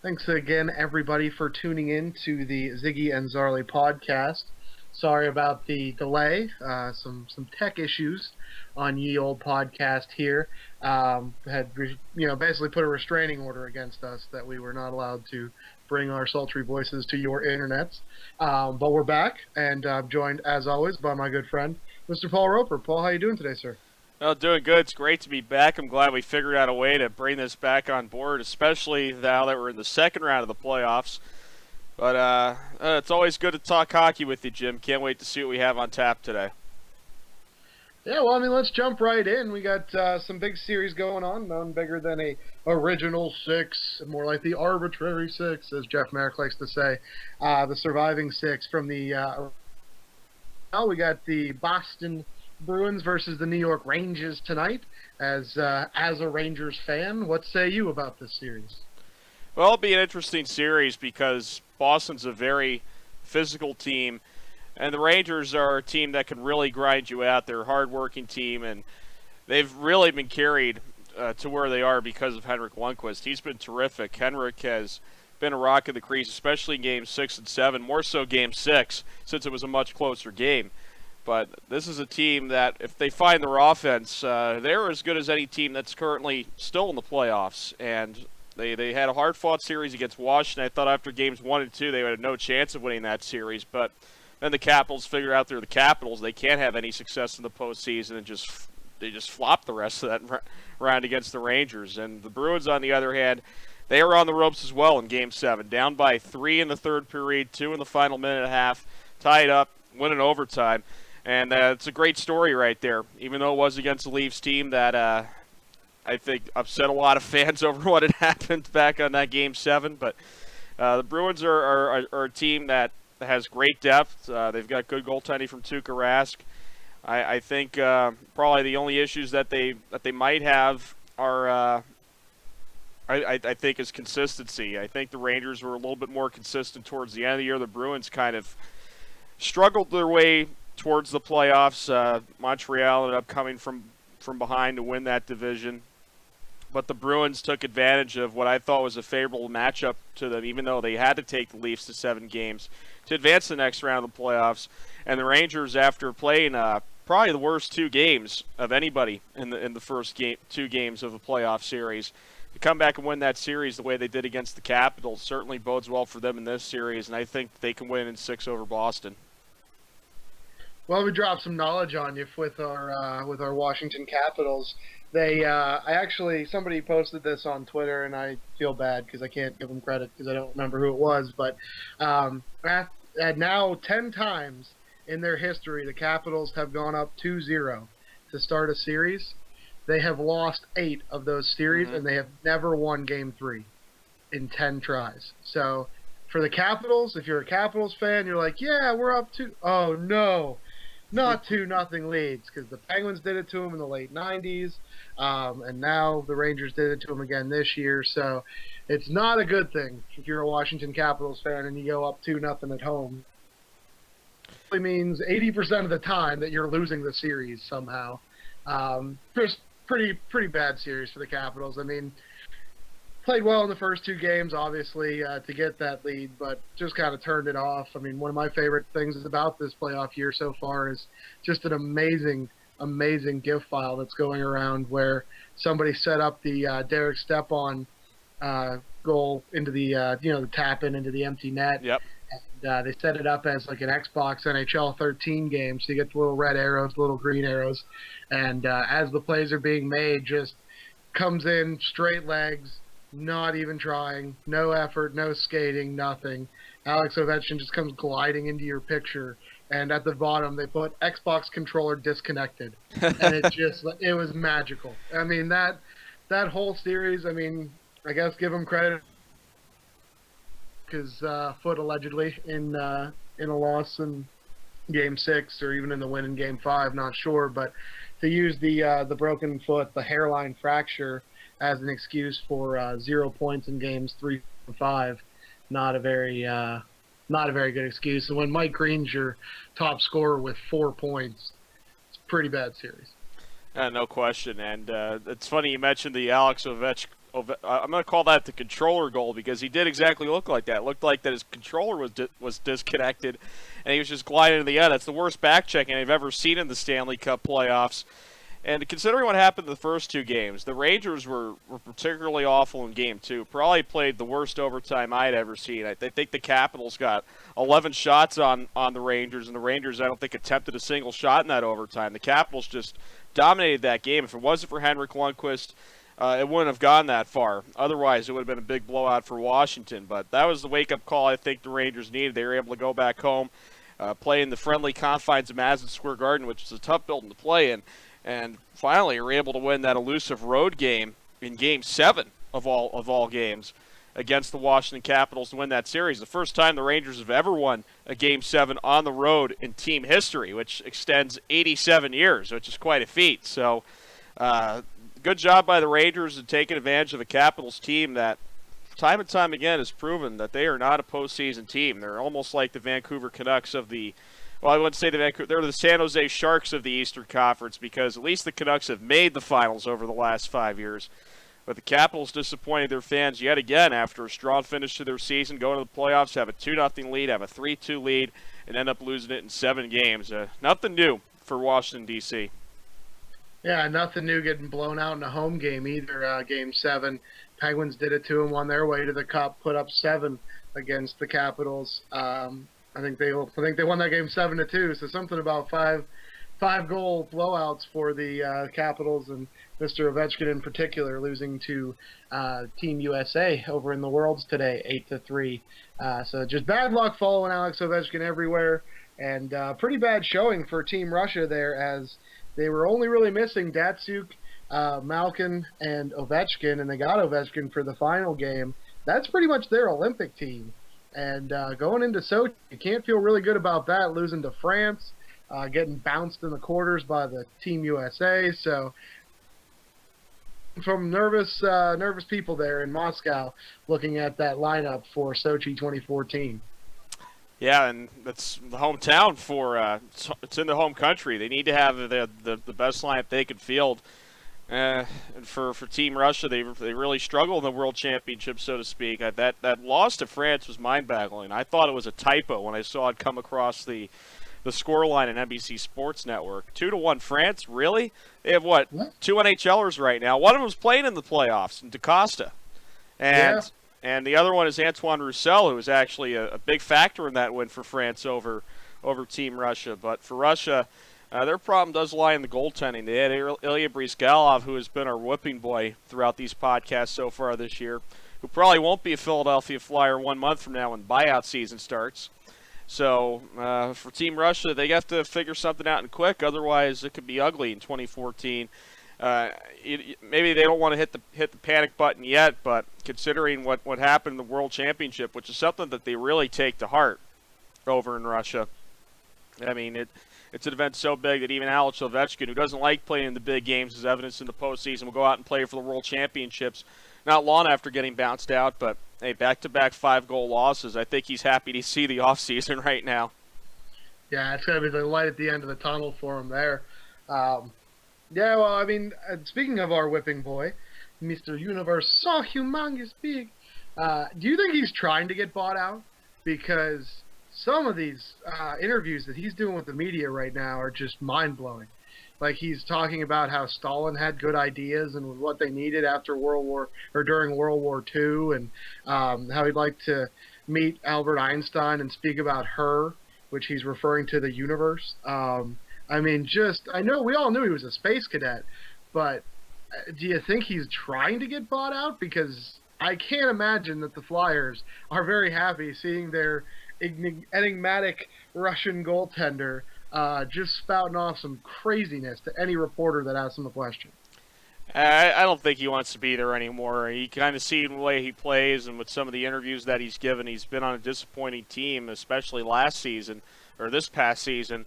Thanks again, everybody, for tuning in to the Ziggy and Zarley podcast. Sorry about the delay. Some tech issues on ye old podcast here. Had basically put a restraining order against us that we were not allowed to bring our sultry voices to your internets. But we're back, and I'm joined as always by my good friend, Mr. Paul Roper. Paul, how you doing today, sir? Well, doing good. It's great to be back. I'm glad we figured out a way to bring this back on board, especially now that we're in the second round of the playoffs. But it's always good to talk hockey with you, Jim. Can't wait to see what we have on tap today. Yeah, well, I mean, let's jump right in. We got some big series going on, none bigger than a original six, more like the arbitrary six, as Jeff Merrick likes to say. The surviving six from the. Now we got the Boston Bruins versus the New York Rangers tonight. As a Rangers fan, what say you about this series? Well, it'll be an interesting series because Boston's a very physical team, and the Rangers are a team that can really grind you out. They're a hard-working team, and they've really been carried to where they are because of Henrik Lundqvist. He's been terrific. Henrik has been a rock in the crease, especially in Games 6 and 7, more so Game 6, since it was a much closer game. But this is a team that, if they find their offense, they're as good as any team that's currently still in the playoffs. And they had a hard-fought series against Washington. I thought after Games 1 and 2 they had no chance of winning that series. But then the Capitals figure out they're the Capitals. They can't have any success in the postseason and they just flop the rest of that round against the Rangers. And the Bruins, on the other hand, they were on the ropes as well in Game 7. Down by 3 in the third period, 2 in the final minute and a half, tied up, winning overtime. And it's a great story right there, even though it was against the Leafs team that I think upset a lot of fans over what had happened back on that Game 7. But the Bruins are a team that has great depth. They've got good goaltending from Tuukka Rask. I think probably the only issues that they might have are I think is consistency. I think the Rangers were a little bit more consistent towards the end of the year. The Bruins kind of struggled their way towards the playoffs. Montreal ended up coming from behind to win that division. But the Bruins took advantage of what I thought was a favorable matchup to them, even though they had to take the Leafs to 7 games to advance the next round of the playoffs. And the Rangers, after playing probably the worst 2 games of anybody in the first 2 games of a playoff series, to come back and win that series the way they did against the Capitals certainly bodes well for them in this series, and I think they can win in 6 over Boston. Well, we dropped some knowledge on you with our Washington Capitals. Somebody posted this on Twitter, and I feel bad because I can't give them credit because I don't remember who it was. But at now 10 times in their history, the Capitals have gone up 2-0 to start a series. They have lost 8 of those series, and they have never won Game 3 in 10 tries. So for the Capitals, if you're a Capitals fan, you're like, yeah, we're up 2. Oh, no. Not 2-0 leads, because the Penguins did it to them in the late 90s, and now the Rangers did it to them again this year. So it's not a good thing if you're a Washington Capitals fan and you go up 2-0 at home. It means 80% of the time that you're losing the series somehow. Just pretty bad series for the Capitals. I mean, played well in the first 2 games, obviously, to get that lead, but just kind of turned it off. I mean, one of my favorite things about this playoff year so far is just an amazing GIF file that's going around where somebody set up the Derek Stepan goal into the the tap in into the empty net. Yep. And they set it up as like an Xbox NHL 13 game, so you get the little red arrows, little green arrows, and as the plays are being made, just comes in straight legs. Not even trying, no effort, no skating, nothing. Alex Ovechkin just comes gliding into your picture, and at the bottom they put Xbox controller disconnected, and it was magical. I mean that whole series. I mean, I guess give him credit because foot allegedly in a loss in Game 6 or even in the win in Game 5, not sure, but to use the broken foot, the hairline fracture, as an excuse for 0 points in games 3 and 5. Not a very good excuse. And when Mike Green's your top scorer with 4 points, it's a pretty bad series. No question. And it's funny you mentioned the Alex I'm going to call that the controller goal because he did exactly look like that. It looked like that his controller was disconnected, and he was just gliding in the end. That's the worst back checking I've ever seen in the Stanley Cup playoffs. And considering what happened in the first two games, the Rangers were particularly awful in Game 2. Probably played the worst overtime I'd ever seen. I think the Capitals got 11 shots on the Rangers, and the Rangers, I don't think, attempted a single shot in that overtime. The Capitals just dominated that game. If it wasn't for Henrik Lundqvist, it wouldn't have gone that far. Otherwise, it would have been a big blowout for Washington. But that was the wake-up call I think the Rangers needed. They were able to go back home, play in the friendly confines of Madison Square Garden, which is a tough building to play in. And finally, were able to win that elusive road game in Game 7 of all games against the Washington Capitals to win that series. The first time the Rangers have ever won a Game 7 on the road in team history, which extends 87 years, which is quite a feat. So, good job by the Rangers in taking advantage of a Capitals team that time and time again has proven that they are not a postseason team. They're almost like the Vancouver Canucks of the Well, I wouldn't say they're the San Jose Sharks of the Eastern Conference because at least the Canucks have made the finals over the last 5 years. But the Capitals disappointed their fans yet again after a strong finish to their season, going to the playoffs, have a 2-0 lead, have a 3-2 lead, and end up losing it in 7 games. Nothing new for Washington, D.C. Yeah, nothing new getting blown out in a home game either. Game 7, Penguins did it to them on their way to the Cup, put up 7 against the Capitals. I think they won that game 7-2. So something about five goal blowouts for the Capitals, and Mr. Ovechkin in particular losing to Team USA over in the Worlds today, 8-3. So just bad luck following Alex Ovechkin everywhere, and pretty bad showing for Team Russia there, as they were only really missing Datsuk, Malkin, and Ovechkin, and they got Ovechkin for the final game. That's pretty much their Olympic team. And going into Sochi, you can't feel really good about that, losing to France, getting bounced in the quarters by the Team USA. So from nervous people there in Moscow looking at that lineup for Sochi 2014. Yeah, and that's the hometown for it's in the home country. They need to have the best lineup they could field. And for Team Russia, they really struggle in the World Championship, so to speak. That loss to France was mind-boggling. I thought it was a typo when I saw it come across the scoreline in NBC Sports Network. 2-1 France, really? They have what? 2 NHLers right now. One of them's playing in the playoffs, in DaCosta, and the other one is Antoine Roussel, who was actually a big factor in that win for France over Team Russia. But for Russia, their problem does lie in the goaltending. They had Ilya Bryzgalov, who has been our whipping boy throughout these podcasts so far this year, who probably won't be a Philadelphia Flyer 1 month from now when buyout season starts. So for Team Russia, they have to figure something out and quick. Otherwise, it could be ugly in 2014. Maybe they don't want to hit the panic button yet, but considering what happened in the World Championship, which is something that they really take to heart over in Russia, I mean, it's an event so big that even Alex Ovechkin, who doesn't like playing in the big games, as evidenced in the postseason, will go out and play for the World Championships not long after getting bounced out. But, hey, back-to-back 5-goal losses. I think he's happy to see the offseason right now. Yeah, it's going to be the light at the end of the tunnel for him there. Yeah, well, I mean, speaking of our whipping boy, Mr. Universe, so humongous big, do you think he's trying to get bought out? Because some of these interviews that he's doing with the media right now are just mind-blowing. Like, he's talking about how Stalin had good ideas and what they needed after during World War II, and how he'd like to meet Albert Einstein and speak about her, which he's referring to the universe. I mean, I know we all knew he was a space cadet, but do you think he's trying to get bought out? Because I can't imagine that the Flyers are very happy seeing their enigmatic Russian goaltender just spouting off some craziness to any reporter that asks him a question. I don't think he wants to be there anymore. You kind of see the way he plays and with some of the interviews that he's given. He's been on a disappointing team, especially last season, or this past season.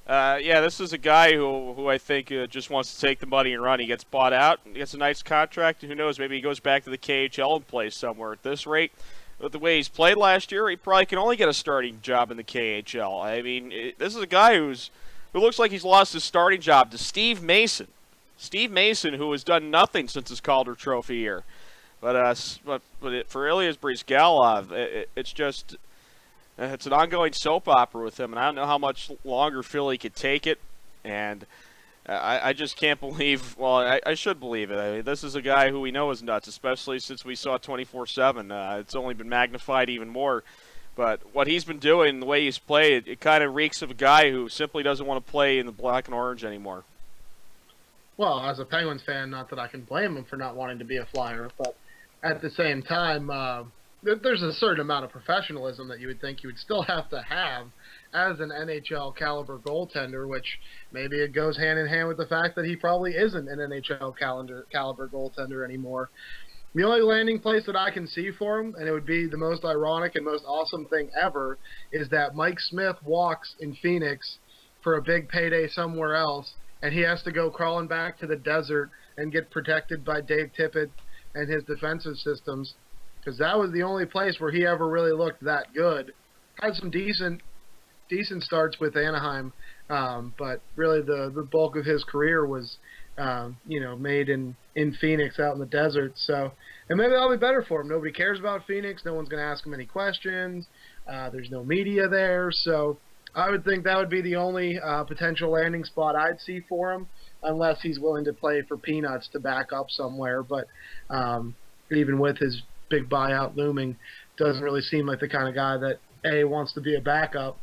This is a guy who I think just wants to take the money and run. He gets bought out, he gets a nice contract, and who knows, maybe he goes back to the KHL and plays somewhere. At this rate, with the way he's played last year, he probably can only get a starting job in the KHL. I mean, this is a guy who looks like he's lost his starting job to Steve Mason. Steve Mason, who has done nothing since his Calder Trophy year. For Elias Brizgalov, it's an ongoing soap opera with him, and I don't know how much longer Philly could take it. And I just can't believe. Well, I should believe it. I mean, this is a guy who we know is nuts, especially since we saw 24/7. It's only been magnified even more. But what he's been doing, the way he's played, it kind of reeks of a guy who simply doesn't want to play in the black and orange anymore. Well, as a Penguins fan, not that I can blame him for not wanting to be a Flyer, but at the same time, there's a certain amount of professionalism that you would think you would still have to have as an NHL caliber goaltender, which maybe it goes hand in hand with the fact that he probably isn't an NHL caliber goaltender anymore. The only landing place that I can see for him, and it would be the most ironic and most awesome thing ever, is that Mike Smith walks in Phoenix for a big payday somewhere else, and he has to go crawling back to the desert and get protected by Dave Tippett and his defensive systems, because that was the only place where he ever really looked that good. Had some decent starts with Anaheim, but really the bulk of his career was made in Phoenix out in the desert. So, and maybe that'll be better for him. Nobody cares about Phoenix. No one's going to ask him any questions. There's no media there. So I would think that would be the only potential landing spot I'd see for him, unless he's willing to play for peanuts to back up somewhere. But even with his big buyout looming, doesn't really seem like the kind of guy that A, wants to be a backup,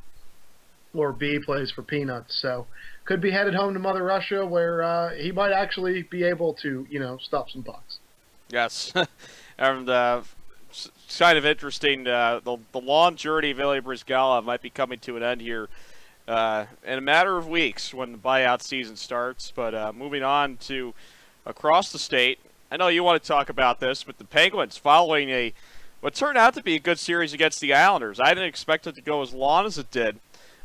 or B, plays for peanuts. So could be headed home to Mother Russia, where he might actually be able to, stuff some pucks. Yes. And it's kind of interesting. The long journey of Ilya Brizgalov might be coming to an end here in a matter of weeks when the buyout season starts. But moving on to across the state, I know you want to talk about this, but the Penguins following what turned out to be a good series against the Islanders. I didn't expect it to go as long as it did.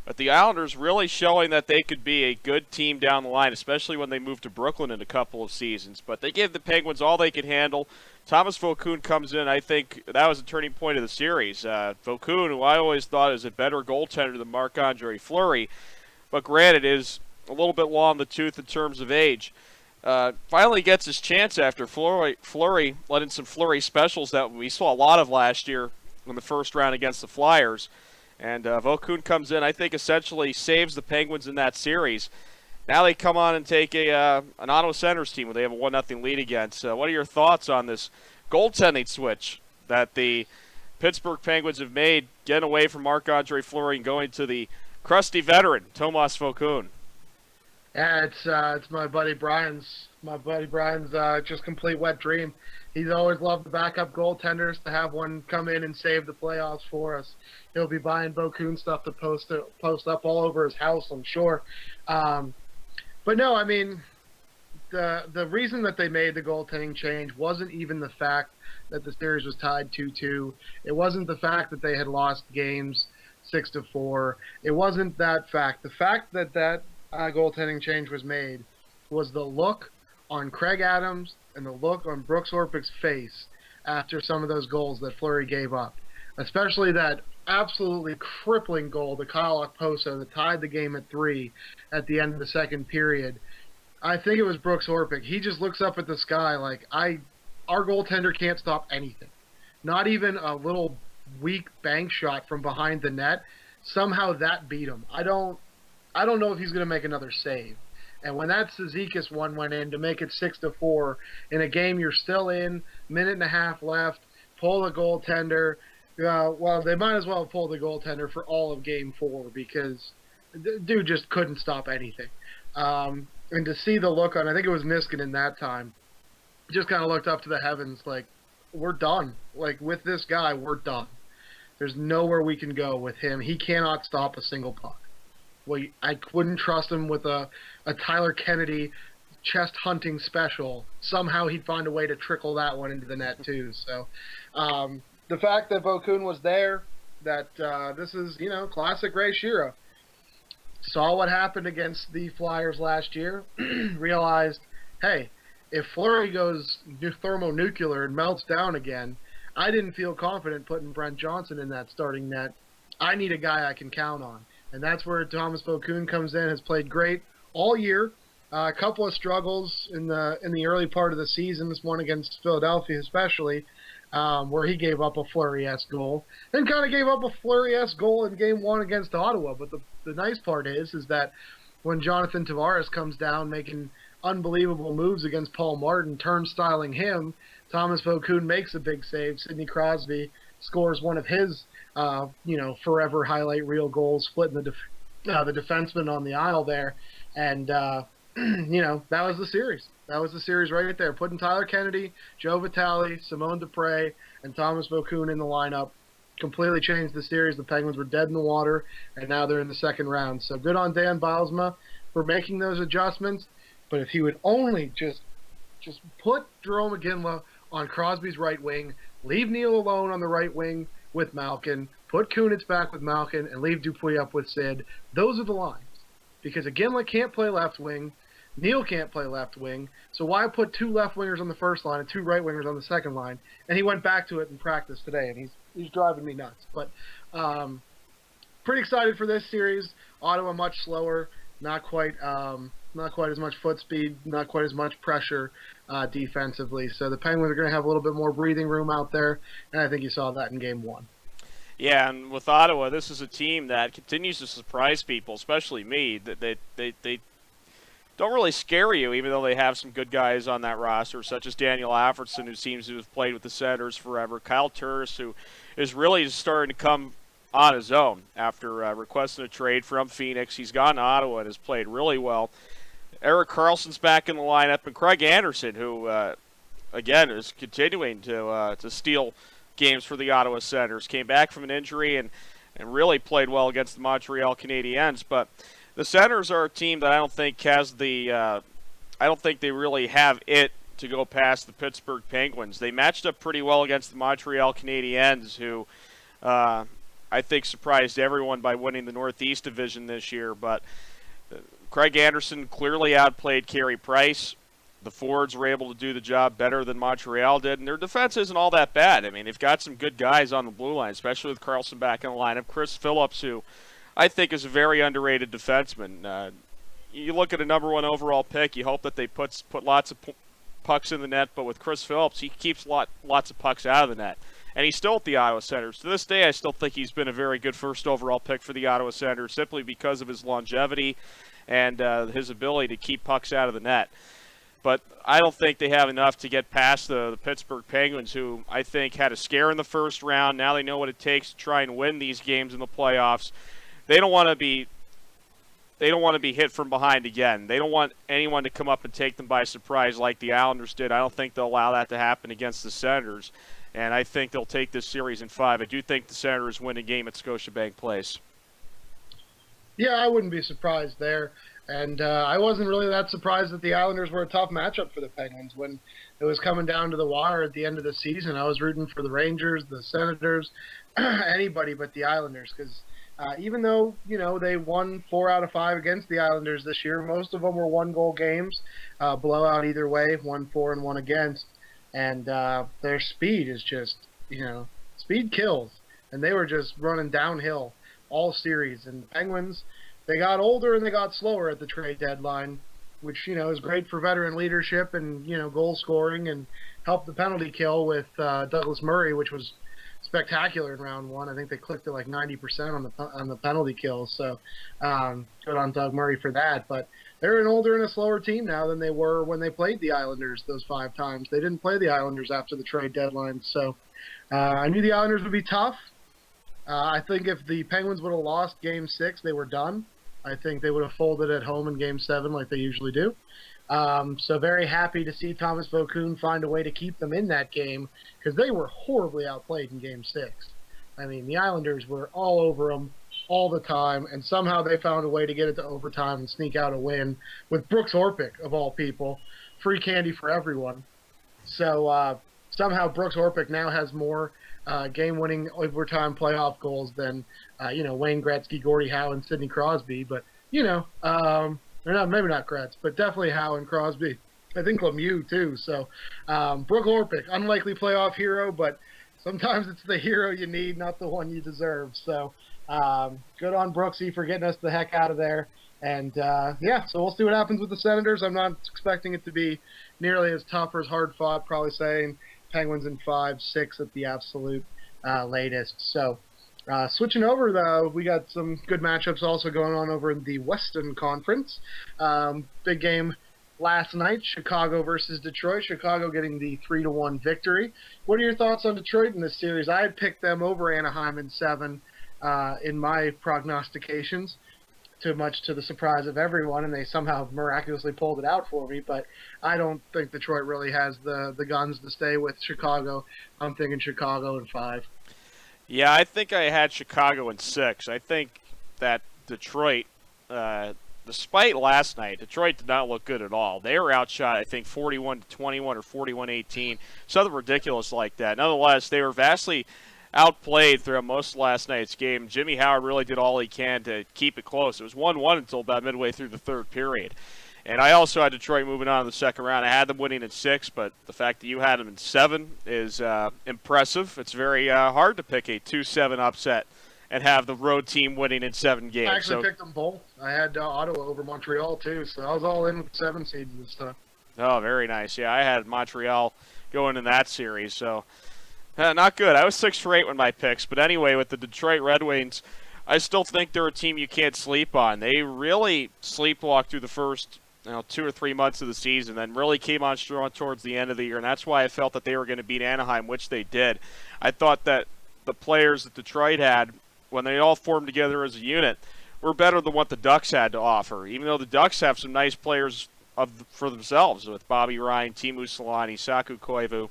But the Islanders really showing that they could be a good team down the line, especially when they moved to Brooklyn in a couple of seasons. But they gave the Penguins all they could handle. Thomas Vokoun comes in. I think that was a turning point of the series. Vokoun, who I always thought is a better goaltender than Marc-Andre Fleury, but granted is a little bit long in the tooth in terms of age. Finally gets his chance after Fleury let in some Fleury specials that we saw a lot of last year in the first round against the Flyers. And Vokoun comes in, I think, essentially saves the Penguins in that series. Now they come on and take an Ottawa Senators team where they have a 1-0 lead against. What are your thoughts on this goaltending switch that the Pittsburgh Penguins have made, getting away from Marc-Andre Fleury and going to the crusty veteran, Tomas Vokoun? Yeah, it's my buddy Brian's just complete wet dream. He's always loved the backup goaltenders, to have one come in and save the playoffs for us. He'll be buying Vokoun stuff to post up all over his house, I'm sure. But no, I mean, the reason that they made the goaltending change wasn't even the fact that the series was tied 2-2. It wasn't the fact that they had lost games 6-4. It wasn't that fact. The fact that goaltending change was made was the look on Craig Adams and the look on Brooks Orpik's face after some of those goals that Fleury gave up, especially that absolutely crippling goal to Kyle Okposo that tied the game at 3 at the end of the second period. I think it was Brooks Orpik. He just looks up at the sky like, our goaltender can't stop anything. Not even a little weak bank shot from behind the net. Somehow that beat him. I don't know if he's going to make another save. And when that Zizekas one went in to make it 6-4 in a game you're still in, minute and a half left, pull the goaltender. Well, they might as well have pulled the goaltender for all of Game 4 because the dude just couldn't stop anything. And to see the look on, I think it was Niskanen that time, just kind of looked up to the heavens like, we're done. Like, with this guy, we're done. There's nowhere we can go with him. He cannot stop a single puck. Well, I wouldn't trust him with a Tyler Kennedy chest hunting special. Somehow he'd find a way to trickle that one into the net too. So the fact that Vokoun was there, that this is, classic Ray Shero. Saw what happened against the Flyers last year, realized, hey, if Fleury goes thermonuclear and melts down again, I didn't feel confident putting Brent Johnson in that starting net. I need a guy I can count on. And that's where Thomas Vokoun comes in, has played great all year, A couple of struggles in the early part of the season. This one against Philadelphia, especially, where he gave up a Fleury-esque goal, then kind of gave up a Fleury-esque goal in Game 1 against Ottawa. But the nice part is that when Jonathan Tavares comes down making unbelievable moves against Paul Martin, turnstiling him, Thomas Vokoun makes a big save. Sidney Crosby scores one of his, forever highlight reel goals, splitting the defenseman on the aisle there, and that was the series. That was the series right there. Putting Tyler Kennedy, Joe Vitale, Simone Dupre, and Thomas Vokoun in the lineup completely changed the series. The Penguins were dead in the water, and now they're in the second round. So good on Dan Bylsma for making those adjustments. But if he would only just put Jarome Iginla on Crosby's right wing, leave Neal alone on the right wing with Malkin, put Kunitz back with Malkin, and leave Dupuis up with Sid, those are the lines. Because Iginla can't play left wing, Neal can't play left wing, so why put two left wingers on the first line and two right wingers on the second line? And he went back to it in practice today, and he's driving me nuts. But pretty excited for this series. Ottawa much slower, not quite as much foot speed, not quite as much pressure defensively. So the Penguins are going to have a little bit more breathing room out there, and I think you saw that in Game 1. Yeah, and with Ottawa, this is a team that continues to surprise people, especially me. That they don't really scare you, even though they have some good guys on that roster, such as Daniel Afferson, who seems to have played with the Senators forever, Kyle Turris, who is really starting to come on his own after requesting a trade from Phoenix. He's gone to Ottawa and has played really well. Erik Karlsson's back in the lineup, and Craig Anderson, who, again, is continuing to steal games for the Ottawa Senators. Came back from an injury and really played well against the Montreal Canadiens. But the Senators are a team that I don't think has I don't think they really have it to go past the Pittsburgh Penguins. They matched up pretty well against the Montreal Canadiens, who I think surprised everyone by winning the Northeast Division this year. But Craig Anderson clearly outplayed Carey Price. The forwards were able to do the job better than Montreal did, and their defense isn't all that bad. I mean, they've got some good guys on the blue line, especially with Karlsson back in the lineup. Chris Phillips, who I think is a very underrated defenseman. You look at a number 1 overall pick, you hope that they put lots of pucks in the net, but with Chris Phillips, he keeps lots of pucks out of the net. And he's still at the Ottawa Senators. To this day, I still think he's been a very good first overall pick for the Ottawa Senators, simply because of his longevity and his ability to keep pucks out of the net. But I don't think they have enough to get past the Pittsburgh Penguins, who I think had a scare in the first round. Now they know what it takes to try and win these games in the playoffs. They don't want to be hit from behind again. They don't want anyone to come up and take them by surprise like the Islanders did. I don't think they'll allow that to happen against the Senators. And I think they'll take this series in 5. I do think the Senators win a game at Scotiabank Place. Yeah, I wouldn't be surprised there. And I wasn't really that surprised that the Islanders were a tough matchup for the Penguins. When it was coming down to the wire at the end of the season, I was rooting for the Rangers, the Senators, anybody but the Islanders. Because even though, they won 4 out of 5 against the Islanders this year, most of them were 1-goal games, blowout either way, 1 for and 1 against. And their speed is just, speed kills. And they were just running downhill all series. And the Penguins, they got older and they got slower at the trade deadline, which, is great for veteran leadership and, goal scoring, and helped the penalty kill with Douglas Murray, which was spectacular in round 1. I think they clicked at like 90% on the penalty kills. So good on Doug Murray for that. But they're an older and a slower team now than they were when they played the Islanders those 5 times. They didn't play the Islanders after the trade deadline. So I knew the Islanders would be tough. I think if the Penguins would have lost Game 6, they were done. I think they would have folded at home in Game 7 like they usually do. So very happy to see Thomas Vokoun find a way to keep them in that game, because they were horribly outplayed in Game 6. I mean, the Islanders were all over them all the time, and somehow they found a way to get it to overtime and sneak out a win with Brooks Orpik, of all people. Free candy for everyone. So somehow Brooks Orpik now has more game-winning overtime playoff goals than, Wayne Gretzky, Gordie Howe, and Sidney Crosby. But, they're not, maybe not Gretz, but definitely Howe and Crosby. I think Lemieux, too. So Brooks Orpik, unlikely playoff hero, but sometimes it's the hero you need, not the one you deserve. So good on Brooksy for getting us the heck out of there. And yeah, so we'll see what happens with the Senators. I'm not expecting it to be nearly as tough or as hard fought. Probably saying Penguins in 5-6 at the absolute latest. So switching over though, we got some good matchups also going on over in the Western Conference. Big game last night, Chicago versus Detroit. Chicago getting the 3-1 victory. What are your thoughts on Detroit in this series? I had picked them over Anaheim in 7 in my prognostications, too much to the surprise of everyone, and they somehow miraculously pulled it out for me. But I don't think Detroit really has the guns to stay with Chicago. I'm thinking Chicago in 5. Yeah, I think I had Chicago in 6. I think that Detroit, despite last night, Detroit did not look good at all. They were outshot, I think, 41-21 or 41-18, something ridiculous like that. Nonetheless, they were vastly outplayed throughout most of last night's game. Jimmy Howard really did all he can to keep it close. It was 1-1 until about midway through the third period. And I also had Detroit moving on in the second round. I had them winning in 6, but the fact that you had them in 7 is impressive. It's very hard to pick a 2-7 upset and have the road team winning in 7 games. I actually picked them both. I had Ottawa over Montreal too, so I was all in with 7 seeds and stuff. Oh, very nice. Yeah, I had Montreal going in that series, so not good. I was 6 for 8 with my picks, but anyway, with the Detroit Red Wings, I still think they're a team you can't sleep on. They really sleepwalked through the first 2 or 3 months of the season, then really came on strong towards the end of the year, and that's why I felt that they were going to beat Anaheim, which they did. I thought that the players that Detroit had, when they all formed together as a unit, were better than what the Ducks had to offer, even though the Ducks have some nice players for themselves with Bobby Ryan, Teemu Selanne, Saku Koivu,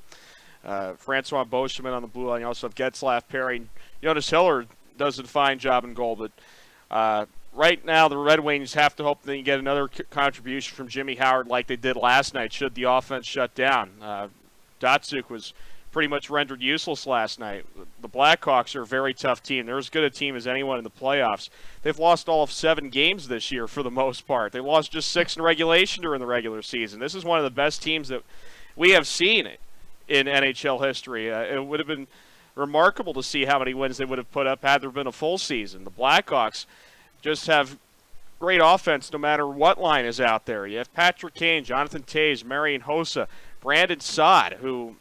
Francois Beauchemin on the blue line. You also have Getzlaf, Perry. Jonas Hiller does a fine job in goal, but right now the Red Wings have to hope they can get another contribution from Jimmy Howard like they did last night should the offense shut down. Datsuk was pretty much rendered useless last night. The Blackhawks are a very tough team. They're as good a team as anyone in the playoffs. They've lost all of 7 games this year for the most part. They lost just 6 in regulation during the regular season. This is one of the best teams that we have seen in NHL history. It would have been remarkable to see how many wins they would have put up had there been a full season. The Blackhawks just have great offense no matter what line is out there. You have Patrick Kane, Jonathan Toews, Marian Hossa, Brandon Saad, who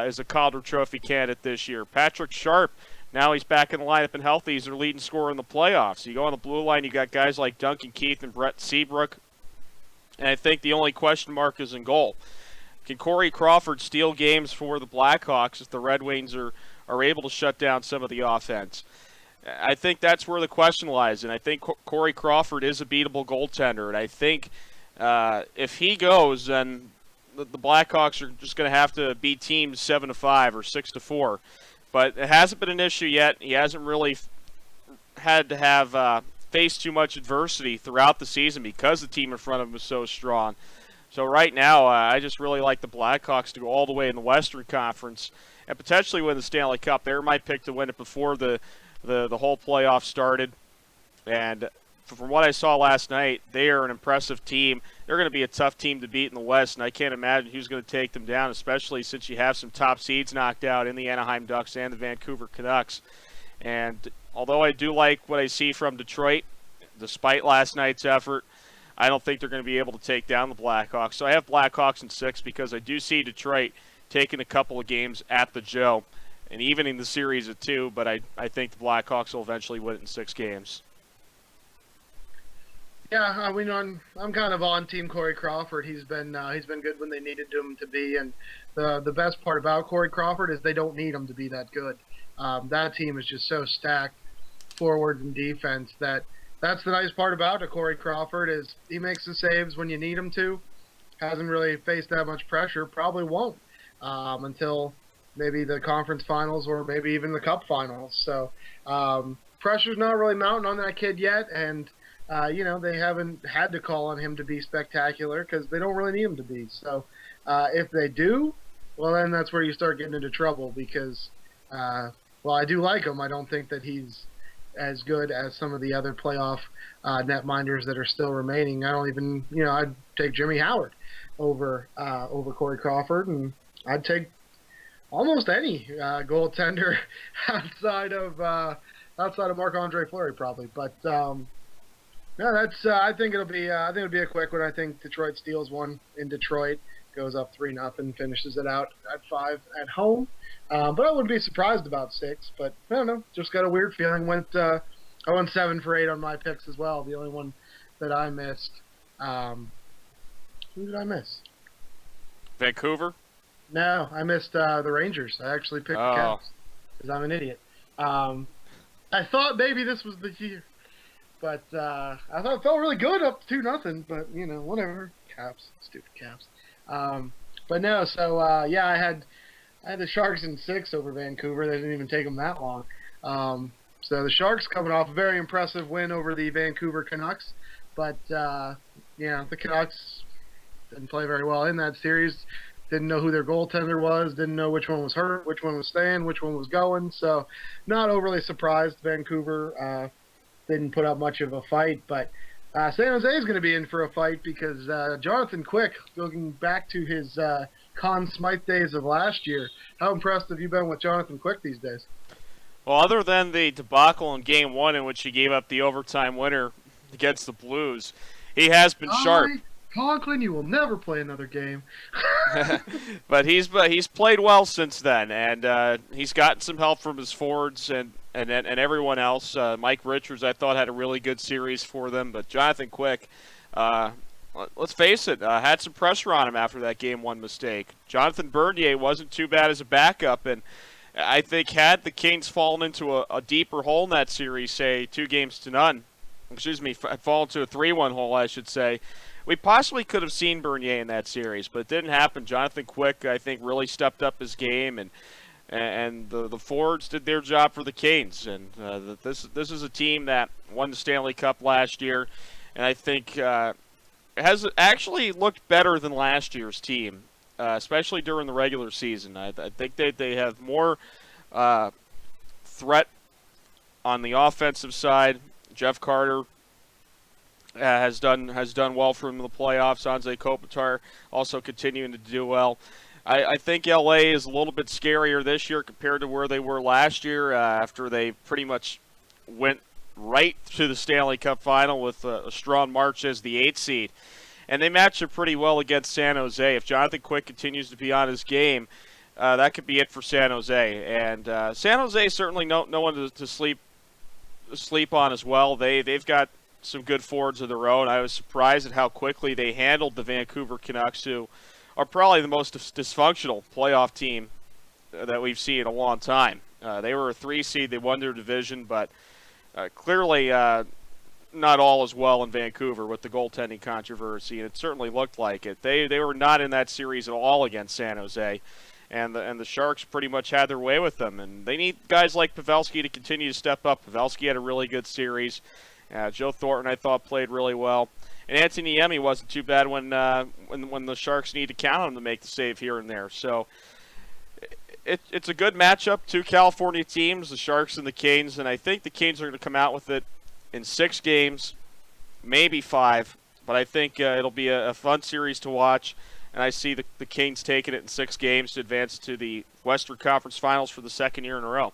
is a Calder Trophy candidate this year. Patrick Sharp, now he's back in the lineup and healthy. He's their leading scorer in the playoffs. You go on the blue line, you got guys like Duncan Keith and Brett Seabrook. And I think the only question mark is in goal. Can Corey Crawford steal games for the Blackhawks if the Red Wings are able to shut down some of the offense? I think that's where the question lies, and I think Corey Crawford is a beatable goaltender, and I think if he goes, then the Blackhawks are just going to have to beat teams 7-5 or 6-4. But it hasn't been an issue yet. He hasn't really had to have faced too much adversity throughout the season because the team in front of him is so strong. So right now, I just really like the Blackhawks to go all the way in the Western Conference and potentially win the Stanley Cup. They're my pick to win it before the whole playoff started. And from what I saw last night, they are an impressive team. They're going to be a tough team to beat in the West, and I can't imagine who's going to take them down, especially since you have some top seeds knocked out in the Anaheim Ducks and the Vancouver Canucks. And although I do like what I see from Detroit, despite last night's effort, I don't think they're going to be able to take down the Blackhawks. So I have Blackhawks in 6 because I do see Detroit taking a couple of games at the Joe and evening the series at 2, but I think the Blackhawks will eventually win it in 6 games. Yeah, I mean, I'm kind of on Team Corey Crawford. He's been good when they needed him to be, and the best part about Corey Crawford is they don't need him to be that good. That team is just so stacked, forward and defense, that's the nice part about it. Corey Crawford is he makes the saves when you need him to. Hasn't really faced that much pressure. Probably won't until maybe the conference finals or maybe even the cup finals. So pressure's not really mounting on that kid yet, and they haven't had to call on him to be spectacular because they don't really need him to be. So if they do, well, then that's where you start getting into trouble because, I do like him. I don't think that he's as good as some of the other playoff netminders that are still remaining. I don't even, I'd take Jimmy Howard over Corey Crawford, and I'd take almost any goaltender outside of Marc-Andre Fleury probably. But No, that's. I think it'll be. I think it'll be a quick one. I think Detroit steals one in Detroit, goes up 3-0, finishes it out at 5 at home. But I wouldn't be surprised about 6. But I don't know. Just got a weird feeling. I went 7 for 8 on my picks as well. The only one that I missed. Who did I miss? Vancouver? No, I missed the Rangers. I actually picked the Caps because I'm an idiot. I thought maybe this was the year. But I thought it felt really good up to 2-0, but whatever. Caps, stupid Caps. But no, so yeah, I had the Sharks in 6 over Vancouver. They didn't even take them that long. So the Sharks coming off a very impressive win over the Vancouver Canucks, but the Canucks didn't play very well in that series. Didn't know who their goaltender was. Didn't know which one was hurt, which one was staying, which one was going. So not overly surprised. Vancouver didn't put up much of a fight, but San Jose is going to be in for a fight because Jonathan Quick, looking back to his Conn Smythe days of last year, how impressed have you been with Jonathan Quick these days? Well, other than the debacle in Game 1 in which he gave up the overtime winner against the Blues, he has been sharp. Conklin, you will never play another game. But he's played well since then, and he's gotten some help from his forwards and everyone else. Mike Richards, I thought, had a really good series for them, but Jonathan Quick, let's face it, had some pressure on him after that Game 1 mistake. Jonathan Bernier wasn't too bad as a backup, and I think had the Kings fallen into a deeper hole in that series, say 2-0, fallen to a 3-1 hole, I should say, we possibly could have seen Bernier in that series, but it didn't happen. Jonathan Quick, I think, really stepped up his game, and the forwards did their job for the Canes. And this is a team that won the Stanley Cup last year, and I think has actually looked better than last year's team, especially during the regular season. I think they have more threat on the offensive side. Jeff Carter has done well for him in the playoffs. Anze Kopitar also continuing to do well. I think LA is a little bit scarier this year compared to where they were last year after they pretty much went right to the Stanley Cup final with a strong March as the 8th seed. And they match up pretty well against San Jose. If Jonathan Quick continues to be on his game, that could be it for San Jose. And San Jose certainly no one to sleep on as well. They've got some good forwards of their own. I was surprised at how quickly they handled the Vancouver Canucks, who are probably the most dysfunctional playoff team that we've seen in a long time. They were a 3 seed. They won their division, but clearly not all as well in Vancouver with the goaltending controversy, and it certainly looked like it. They were not in that series at all against San Jose, and the Sharks pretty much had their way with them. And they need guys like Pavelski to continue to step up. Pavelski had a really good series. Joe Thornton, I thought, played really well. And Anthony Niemi wasn't too bad when the Sharks need to count on him to make the save here and there. So it's a good matchup, 2 California teams, the Sharks and the Canes, and I think the Canes are going to come out with it in 6 games, maybe 5. But I think it'll be a fun series to watch, and I see the Canes taking it in 6 games to advance to the Western Conference Finals for the 2nd year in a row.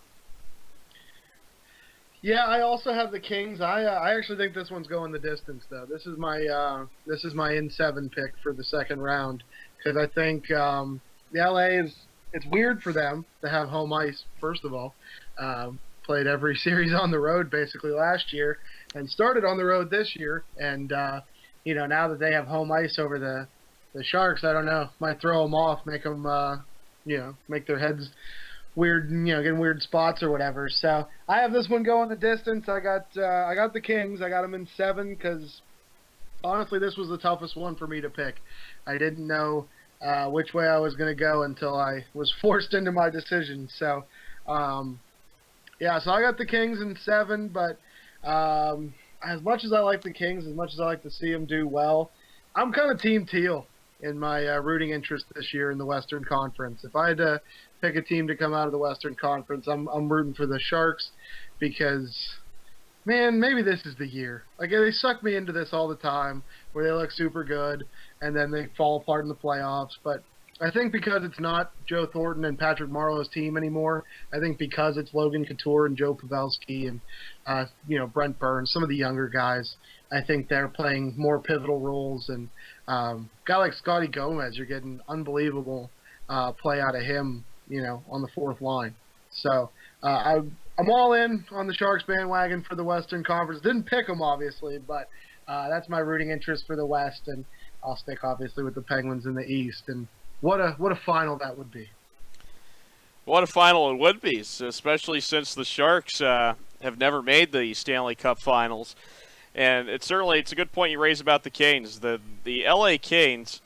Yeah, I also have the Kings. I actually think this one's going the distance, though. This is my in 7 pick for the 2nd round because I think the LA it's weird for them to have home ice. First of all, played every series on the road basically last year and started on the road this year. And now that they have home ice over the Sharks, I don't know, might throw them off, make them make their heads weird, getting weird spots or whatever. So I have this one going the distance. I got the Kings. I got them in 7 because honestly, this was the toughest one for me to pick. I didn't know which way I was going to go until I was forced into my decision. So so I got the Kings in 7. But as much as I like the Kings, as much as I like to see them do well, I'm kind of Team Teal in my rooting interest this year in the Western Conference. If I had to pick a team to come out of the Western Conference, I'm rooting for the Sharks because, man, maybe this is the year. Like, they suck me into this all the time where they look super good and then they fall apart in the playoffs. But I think because it's not Joe Thornton and Patrick Marleau's team anymore, I think because it's Logan Couture and Joe Pavelski and Brent Burns, some of the younger guys, I think they're playing more pivotal roles, and guy like Scotty Gomez, you're getting unbelievable play out of him, on the fourth line. So I'm all in on the Sharks bandwagon for the Western Conference. Didn't pick them obviously, but that's my rooting interest for the West, and I'll stick obviously with the Penguins in the East. And what a final that would be. What a final it would be, especially since the Sharks have never made the Stanley Cup Finals. And it's a good point you raise about the Canes. The LA Canes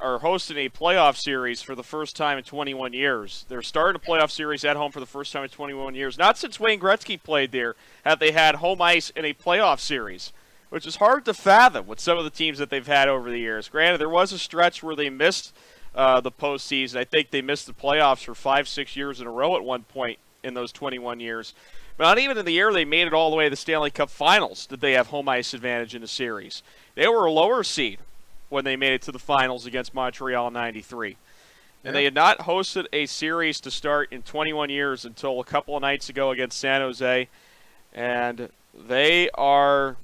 are hosting a playoff series for the first time in 21 years. They're starting a playoff series at home for the first time in 21 years. Not since Wayne Gretzky played there have they had home ice in a playoff series, which is hard to fathom with some of the teams that they've had over the years. Granted, there was a stretch where they missed the postseason. I think they missed the playoffs for 5-6 years in a row at one point in those 21 years. But not even in the year they made it all the way to the Stanley Cup Finals did they have home ice advantage in the series. They were a lower seed when they made it to the finals against Montreal in '93. And they had not hosted a series to start in 21 years until a couple of nights ago against San Jose. And they are,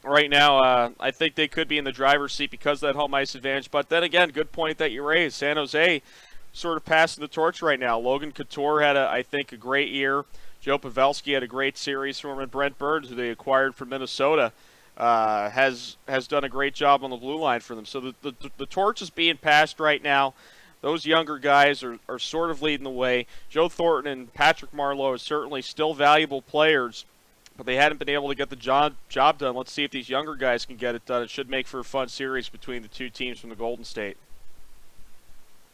right now, I think they could be in the driver's seat because of that home ice advantage. But then again, good point that you raised. San Jose sort of passing the torch right now. Logan Couture had, I think, a great year. Joe Pavelski had a great series for him. And Brent Burns, who they acquired from Minnesota, has done a great job on the blue line for them. So the torch is being passed right now. Those younger guys are sort of leading the way. Joe Thornton and Patrick Marleau are certainly still valuable players, but they hadn't been able to get the job done. Let's see if these younger guys can get it done. It should make for a fun series between the two teams from the Golden State.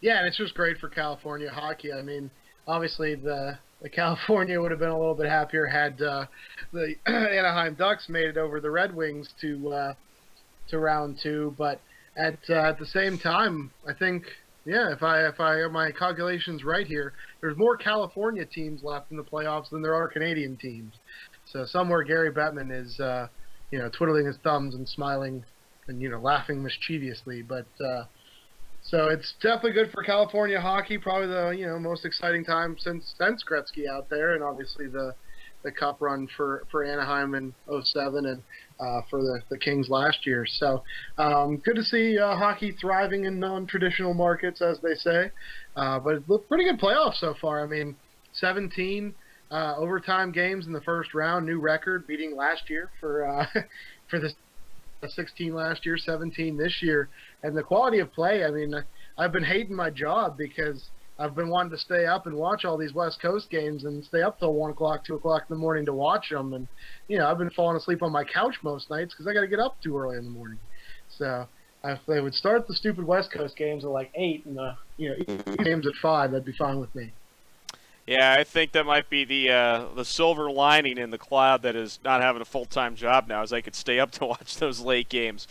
Yeah, and it's just great for California hockey. I mean, obviously the California would have been a little bit happier had the Anaheim Ducks made it over the Red Wings to round two. But at the same time, I think, if I have my calculations right here, there's more California teams left in the playoffs than there are Canadian teams. So somewhere Gary Bettman is twiddling his thumbs and smiling and laughing mischievously. But so it's definitely good for California hockey. Probably the most exciting time since Gretzky out there, and obviously the Cup run for Anaheim in '07 and for the Kings last year. So good to see hockey thriving in non-traditional markets, as they say. But it's looked pretty good playoffs so far. I mean, 17 overtime games in the first round, new record, beating last year for the 16 last year, 17 this year. And the quality of play, I mean, I've been hating my job because I've been wanting to stay up and watch all these West Coast games and stay up till 1 o'clock, 2 o'clock in the morning to watch them. And, I've been falling asleep on my couch most nights because I got to get up too early in the morning. So if they would start the stupid West Coast games at like 8 and games at 5, that'd be fine with me. Yeah, I think that might be the silver lining in the cloud that is not having a full-time job now, is I could stay up to watch those late games.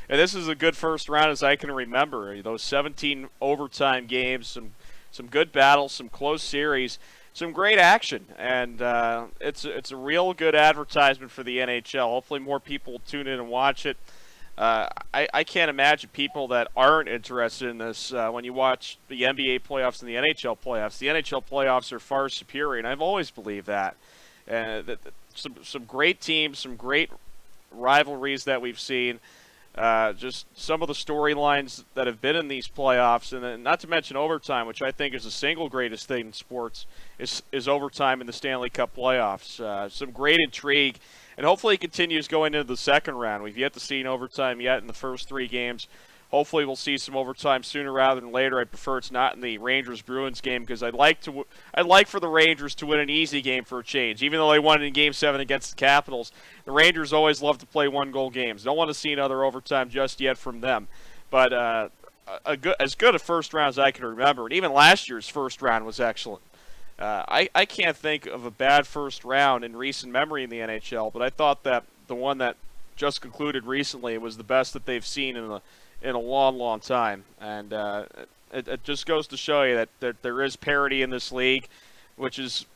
And this is a good first round as I can remember. Those 17 overtime games, some good battles, some close series, some great action, and it's a real good advertisement for the NHL. Hopefully more people will tune in and watch it. I can't imagine people that aren't interested in this when you watch the NBA playoffs and the NHL playoffs. The NHL playoffs are far superior, and I've always believed that. Some great teams, some great rivalries that we've seen. Just some of the storylines that have been in these playoffs, and then not to mention overtime, which I think is the single greatest thing in sports, is overtime in the Stanley Cup playoffs. Some great intrigue, and hopefully it continues going into the second round. We've yet to see an overtime yet in the first 3 games. Hopefully we'll see some overtime sooner rather than later. I prefer it's not in the Rangers-Bruins game because I'd like for the Rangers to win an easy game for a change. Even though they won it in Game 7 against the Capitals, the Rangers always love to play one-goal games. Don't want to see another overtime just yet from them. But as good a first round as I can remember, and even last year's first round was excellent. I can't think of a bad first round in recent memory in the NHL, but I thought that the one that just concluded recently was the best that they've seen in a long, long time. And it just goes to show you that there is parity in this league, which is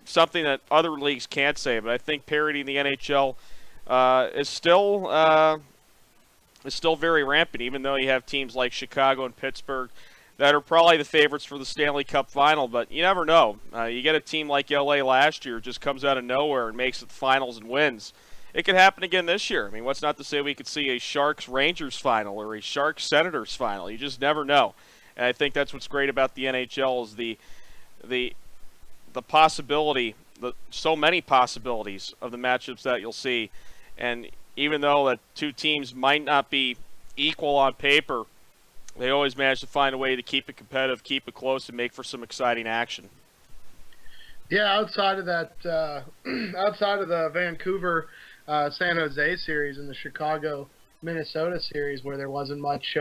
something that other leagues can't say. But I think parity in the NHL is still very rampant, even though you have teams like Chicago and Pittsburgh that are probably the favorites for the Stanley Cup final. But you never know. You get a team like LA last year, just comes out of nowhere and makes it the finals and wins. it could happen again this year. I mean, what's not to say we could see a Sharks-Rangers final or a Sharks-Senators final? You just never know. And I think that's what's great about the NHL is the possibility, so many possibilities of the matchups that you'll see. And even though that two teams might not be equal on paper, they always manage to find a way to keep it competitive, keep it close, and make for some exciting action. Yeah, outside of that, outside of the Vancouver, San Jose series and the Chicago, Minnesota series, where there wasn't much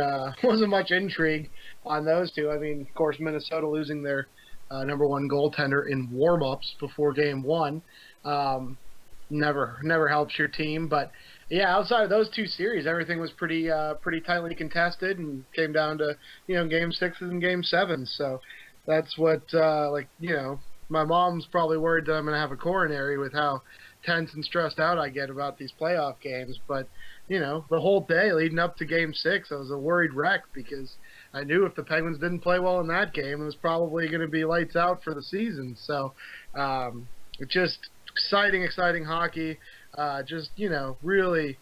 intrigue on those two. I mean, of course, Minnesota losing their number one goaltender in warm-ups before Game 1 never helps your team. But yeah, outside of those two series, everything was pretty tightly contested and came down to Game 6s and Game 7s. So that's what my mom's probably worried that I'm going to have a coronary with how tense and stressed out I get about these playoff games. But the whole day leading up to Game 6, I was a worried wreck because I knew if the Penguins didn't play well in that game, it was probably going to be lights out for the season. So it's just exciting hockey. Really.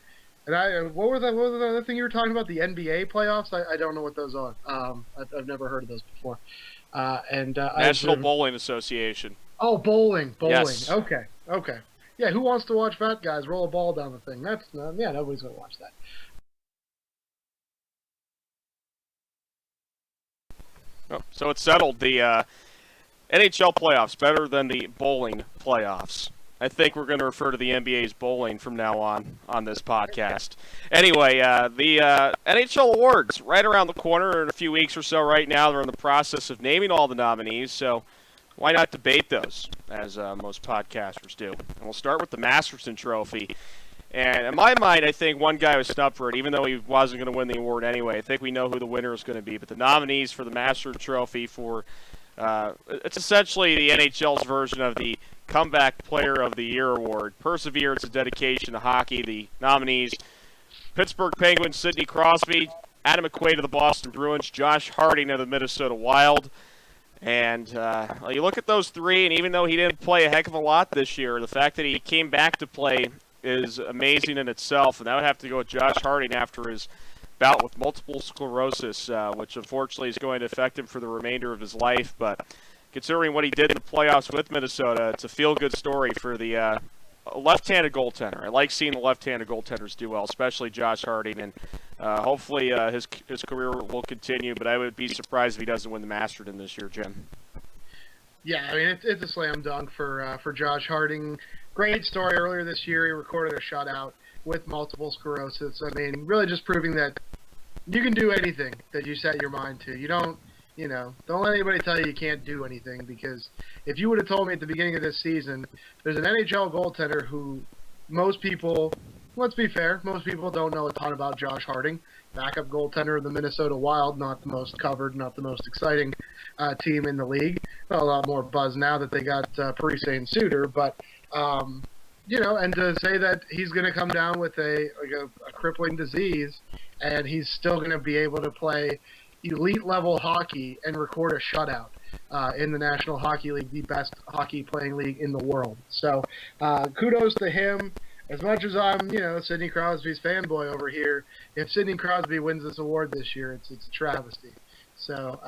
And what was the other thing you were talking about? The NBA playoffs? I don't know what those are. I've never heard of those before. National Bowling Association. Oh, bowling. Yes. Okay. Yeah, who wants to watch fat guys roll a ball down the thing? Nobody's going to watch that. Oh, so it's settled. The NHL playoffs better than the bowling playoffs. I think we're going to refer to the NBA's bowling from now on this podcast. Anyway, the NHL awards right around the corner in a few weeks or so. Right now, they're in the process of naming all the nominees, so why not debate those, as most podcasters do? And we'll start with the Masterton Trophy. And in my mind, I think one guy was snubbed for it, even though he wasn't going to win the award anyway. I think we know who the winner is going to be. But the nominees for the Masterton Trophy it's essentially the NHL's version of the Comeback Player of the Year award. Perseverance and dedication to hockey. The nominees: Pittsburgh Penguins, Sidney Crosby; Adam McQuaid of the Boston Bruins; Josh Harding of the Minnesota Wild. And you look at those three, and even though he didn't play a heck of a lot this year, the fact that he came back to play is amazing in itself. And that would have to go with Josh Harding after his bout with multiple sclerosis, which unfortunately is going to affect him for the remainder of his life. But considering what he did in the playoffs with Minnesota, it's a feel-good story for the left-handed goaltender. I like seeing the left-handed goaltenders do well, especially Josh Harding, and hopefully his career will continue, but I would be surprised if he doesn't win the Masterton this year, Jim. Yeah, I mean, it's a slam dunk for Josh Harding. Great story earlier this year. He recorded a shutout with multiple sclerosis. I mean, really just proving that you can do anything that you set your mind to. You don't let anybody tell you can't do anything, because if you would have told me at the beginning of this season, there's an NHL goaltender who most people, let's be fair, most people don't know a ton about Josh Harding, backup goaltender of the Minnesota Wild, not the most covered, not the most exciting team in the league. A lot more buzz now that they got Parise and Suter, but and to say that he's going to come down with a crippling disease and he's still going to be able to play elite level hockey and record a shutout in the National Hockey League, the best hockey playing league in the world. So kudos to him. As much as I'm, Sidney Crosby's fanboy over here, if Sidney Crosby wins this award this year, it's a travesty. So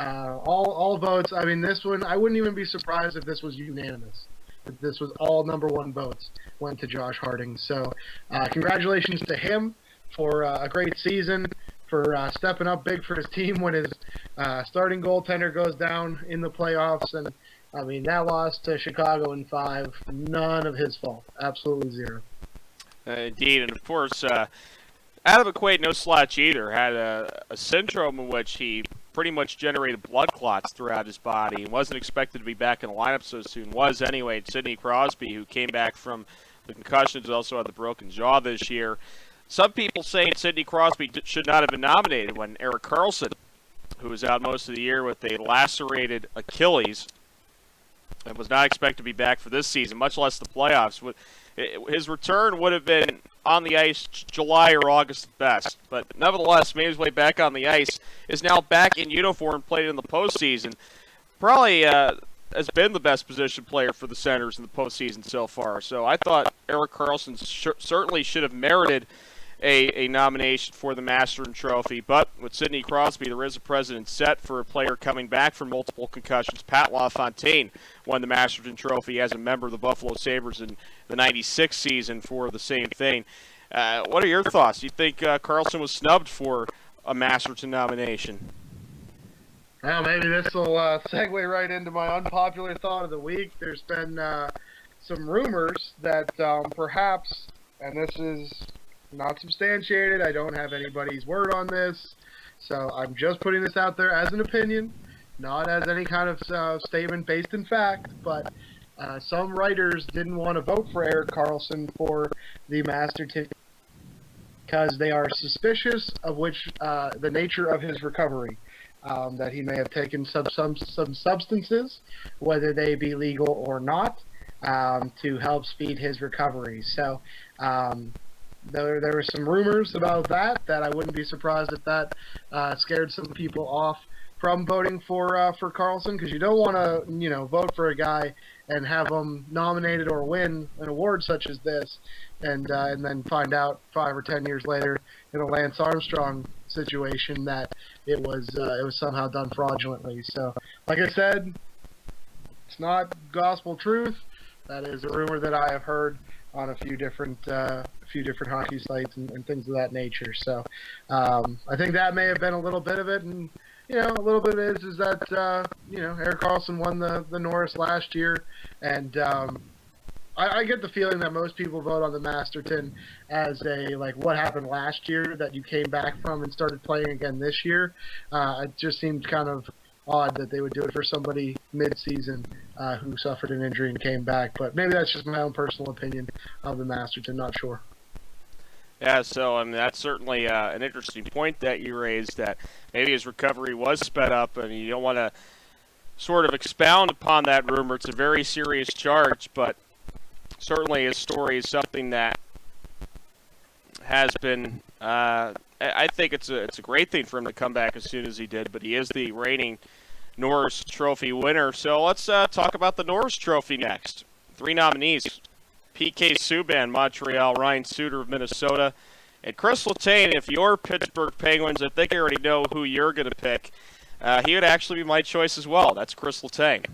all votes. I mean, this one, I wouldn't even be surprised if this was unanimous. If this was all number one votes went to Josh Harding. So congratulations to him for a great season, for stepping up big for his team when his starting goaltender goes down in the playoffs. And, I mean, that loss to Chicago in 5, none of his fault. Absolutely zero. Indeed. And, of course, Adam McQuaid, no slouch either, had a syndrome in which he pretty much generated blood clots throughout his body. He wasn't expected to be back in the lineup so soon. Was anyway. Sidney Crosby, who came back from the concussions, also had the broken jaw this year. Some people saying Sidney Crosby should not have been nominated when Erik Karlsson, who was out most of the year with a lacerated Achilles and was not expected to be back for this season, much less the playoffs. His return would have been on the ice July or August at best. But nevertheless, made his way back on the ice, is now back in uniform, played in the postseason. Probably has been the best position player for the Senators in the postseason so far. So I thought Erik Karlsson certainly should have merited a nomination for the Masterton Trophy. But with Sidney Crosby, there is a precedent set for a player coming back from multiple concussions. Pat LaFontaine won the Masterton Trophy as a member of the Buffalo Sabres in the '96 season for the same thing. What are your thoughts? Do you think Karlsson was snubbed for a Masterton nomination? Well, maybe this will segue right into my unpopular thought of the week. There's been some rumors that perhaps, and this is not substantiated, I don't have anybody's word on this, so I'm just putting this out there as an opinion, not as any kind of statement based in fact, but some writers didn't want to vote for Erik Karlsson for the Masterton because they are suspicious of the nature of his recovery. That he may have taken some substances, whether they be legal or not, to help speed his recovery. So there were some rumors about that I wouldn't be surprised if that scared some people off from voting for Karlsson, because you don't want to vote for a guy and have him nominated or win an award such as this, and then find out 5 or 10 years later in a Lance Armstrong situation that it was somehow done fraudulently. So, like I said, it's not gospel truth. That is a rumor that I have heard on a few different hockey sites and things of that nature. So, I think that may have been a little bit of it, and a little bit is that Erik Karlsson won the Norris last year, and I get the feeling that most people vote on the Masterton as what happened last year that you came back from and started playing again this year. It just seemed kind of odd that they would do it for somebody mid-season who suffered an injury and came back. But maybe that's just my own personal opinion of the Masterton. Not sure. Yeah, so that's certainly an interesting point that you raised, that maybe his recovery was sped up, and you don't want to sort of expound upon that rumor. It's a very serious charge, but certainly his story is something that has been, I think it's a great thing for him to come back as soon as he did, but he is the reigning Norris Trophy winner. So let's talk about the Norris Trophy next. 3 nominees: PK Subban, Montreal; Ryan Suter of Minnesota; and Chris Letang. If you're Pittsburgh Penguins, I think I already know who you're going to pick. He would actually be my choice as well. That's Chris Letang.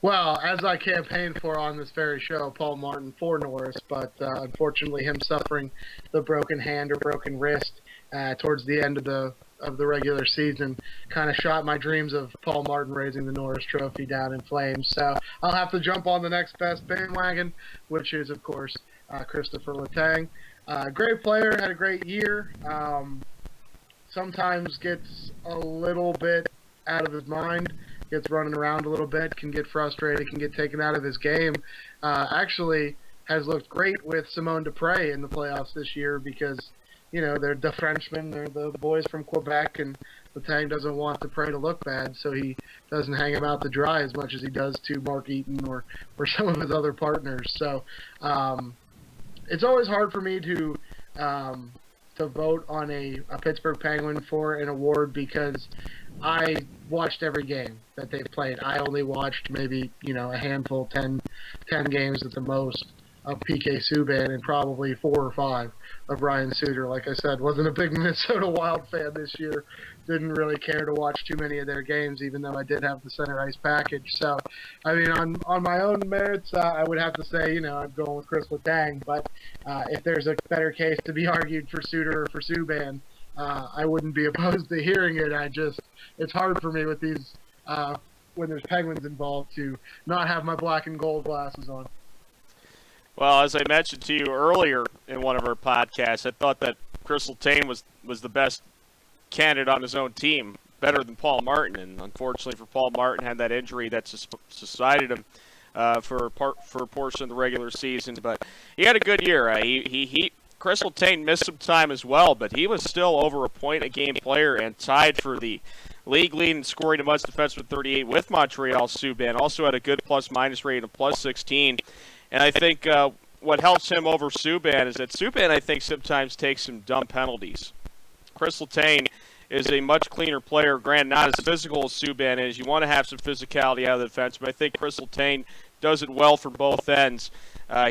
Well, as I campaigned for on this very show, Paul Martin for Norris, but unfortunately him suffering the broken hand or broken wrist towards the end of the regular season kind of shot my dreams of Paul Martin raising the Norris Trophy down in flames. So I'll have to jump on the next best bandwagon, which is, of course, Christopher Letang. Great player, had a great year. Sometimes gets a little bit out of his mind, gets running around a little bit, can get frustrated, can get taken out of his game. Actually has looked great with Simone Dupre in the playoffs this year because, they're the Frenchmen, they're the boys from Quebec, and Letang doesn't want Dupre to look bad, so he doesn't hang him out to dry as much as he does to Mark Eaton or some of his other partners. So it's always hard for me to vote on a Pittsburgh Penguin for an award because I watched every game that they've played. I only watched maybe, a handful, 10 games at the most of PK Subban and probably 4 or 5 of Ryan Suter. Like I said, wasn't a big Minnesota Wild fan this year. Didn't really care to watch too many of their games, even though I did have the center ice package. So, I mean, on my own merits, I would have to say, I'm going with Chris Letang. But if there's a better case to be argued for Suter or for Subban, I wouldn't be opposed to hearing it. It's hard for me with these, when there's Penguins involved, to not have my black and gold glasses on. Well, as I mentioned to you earlier in one of our podcasts, I thought that Chris Letang was the best candidate on his own team, better than Paul Martin. And unfortunately for Paul Martin, had that injury that subsided him for a portion of the regular season. But he had a good year. Chris Letang missed some time as well, but he was still over a point a game player and tied for the league lead in scoring amongst defensemen 38 with Montreal. Subban also had a good plus-minus rating of plus 16. And I think what helps him over Subban is that Subban, I think, sometimes takes some dumb penalties. Chris Letang is a much cleaner player. Granted, not as physical as Subban is. You want to have some physicality out of the defense, but I think Chris Letang does it well from both ends.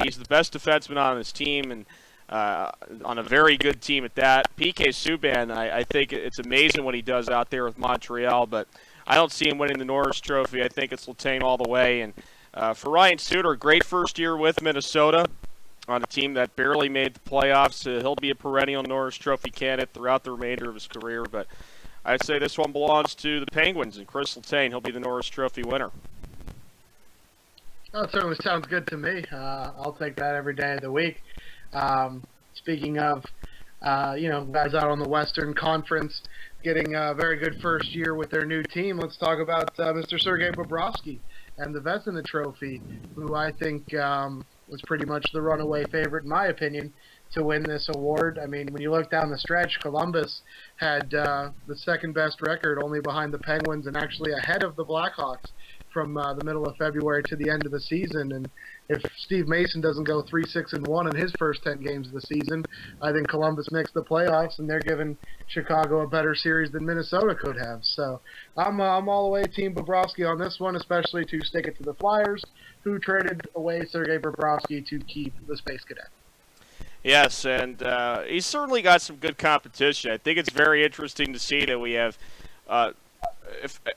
He's the best defenseman on his team, and on a very good team at that. PK Subban, I think it's amazing what he does out there with Montreal, but I don't see him winning the Norris Trophy. I think it's Letang all the way. And for Ryan Suter, great first year with Minnesota on a team that barely made the playoffs. He'll be a perennial Norris Trophy candidate throughout the remainder of his career, but I'd say this one belongs to the Penguins, and Chris Letang, he'll be the Norris Trophy winner. Oh, it certainly sounds good to me. I'll take that every day of the week. Speaking of, guys out on the Western Conference getting a very good first year with their new team, let's talk about Mr. Sergei Bobrovsky and the Vezina Trophy, who I think was pretty much the runaway favorite, in my opinion, to win this award. I mean, when you look down the stretch, Columbus had the second best record, only behind the Penguins and actually ahead of the Blackhawks from the middle of February to the end of the season. And if Steve Mason doesn't go 3-6-1 in his first 10 games of the season, I think Columbus makes the playoffs, and they're giving Chicago a better series than Minnesota could have. So I'm all the way Team Bobrovsky on this one, especially to stick it to the Flyers, who traded away Sergei Bobrovsky to keep the Space Cadet. Yes, and he's certainly got some good competition. I think it's very interesting to see that we have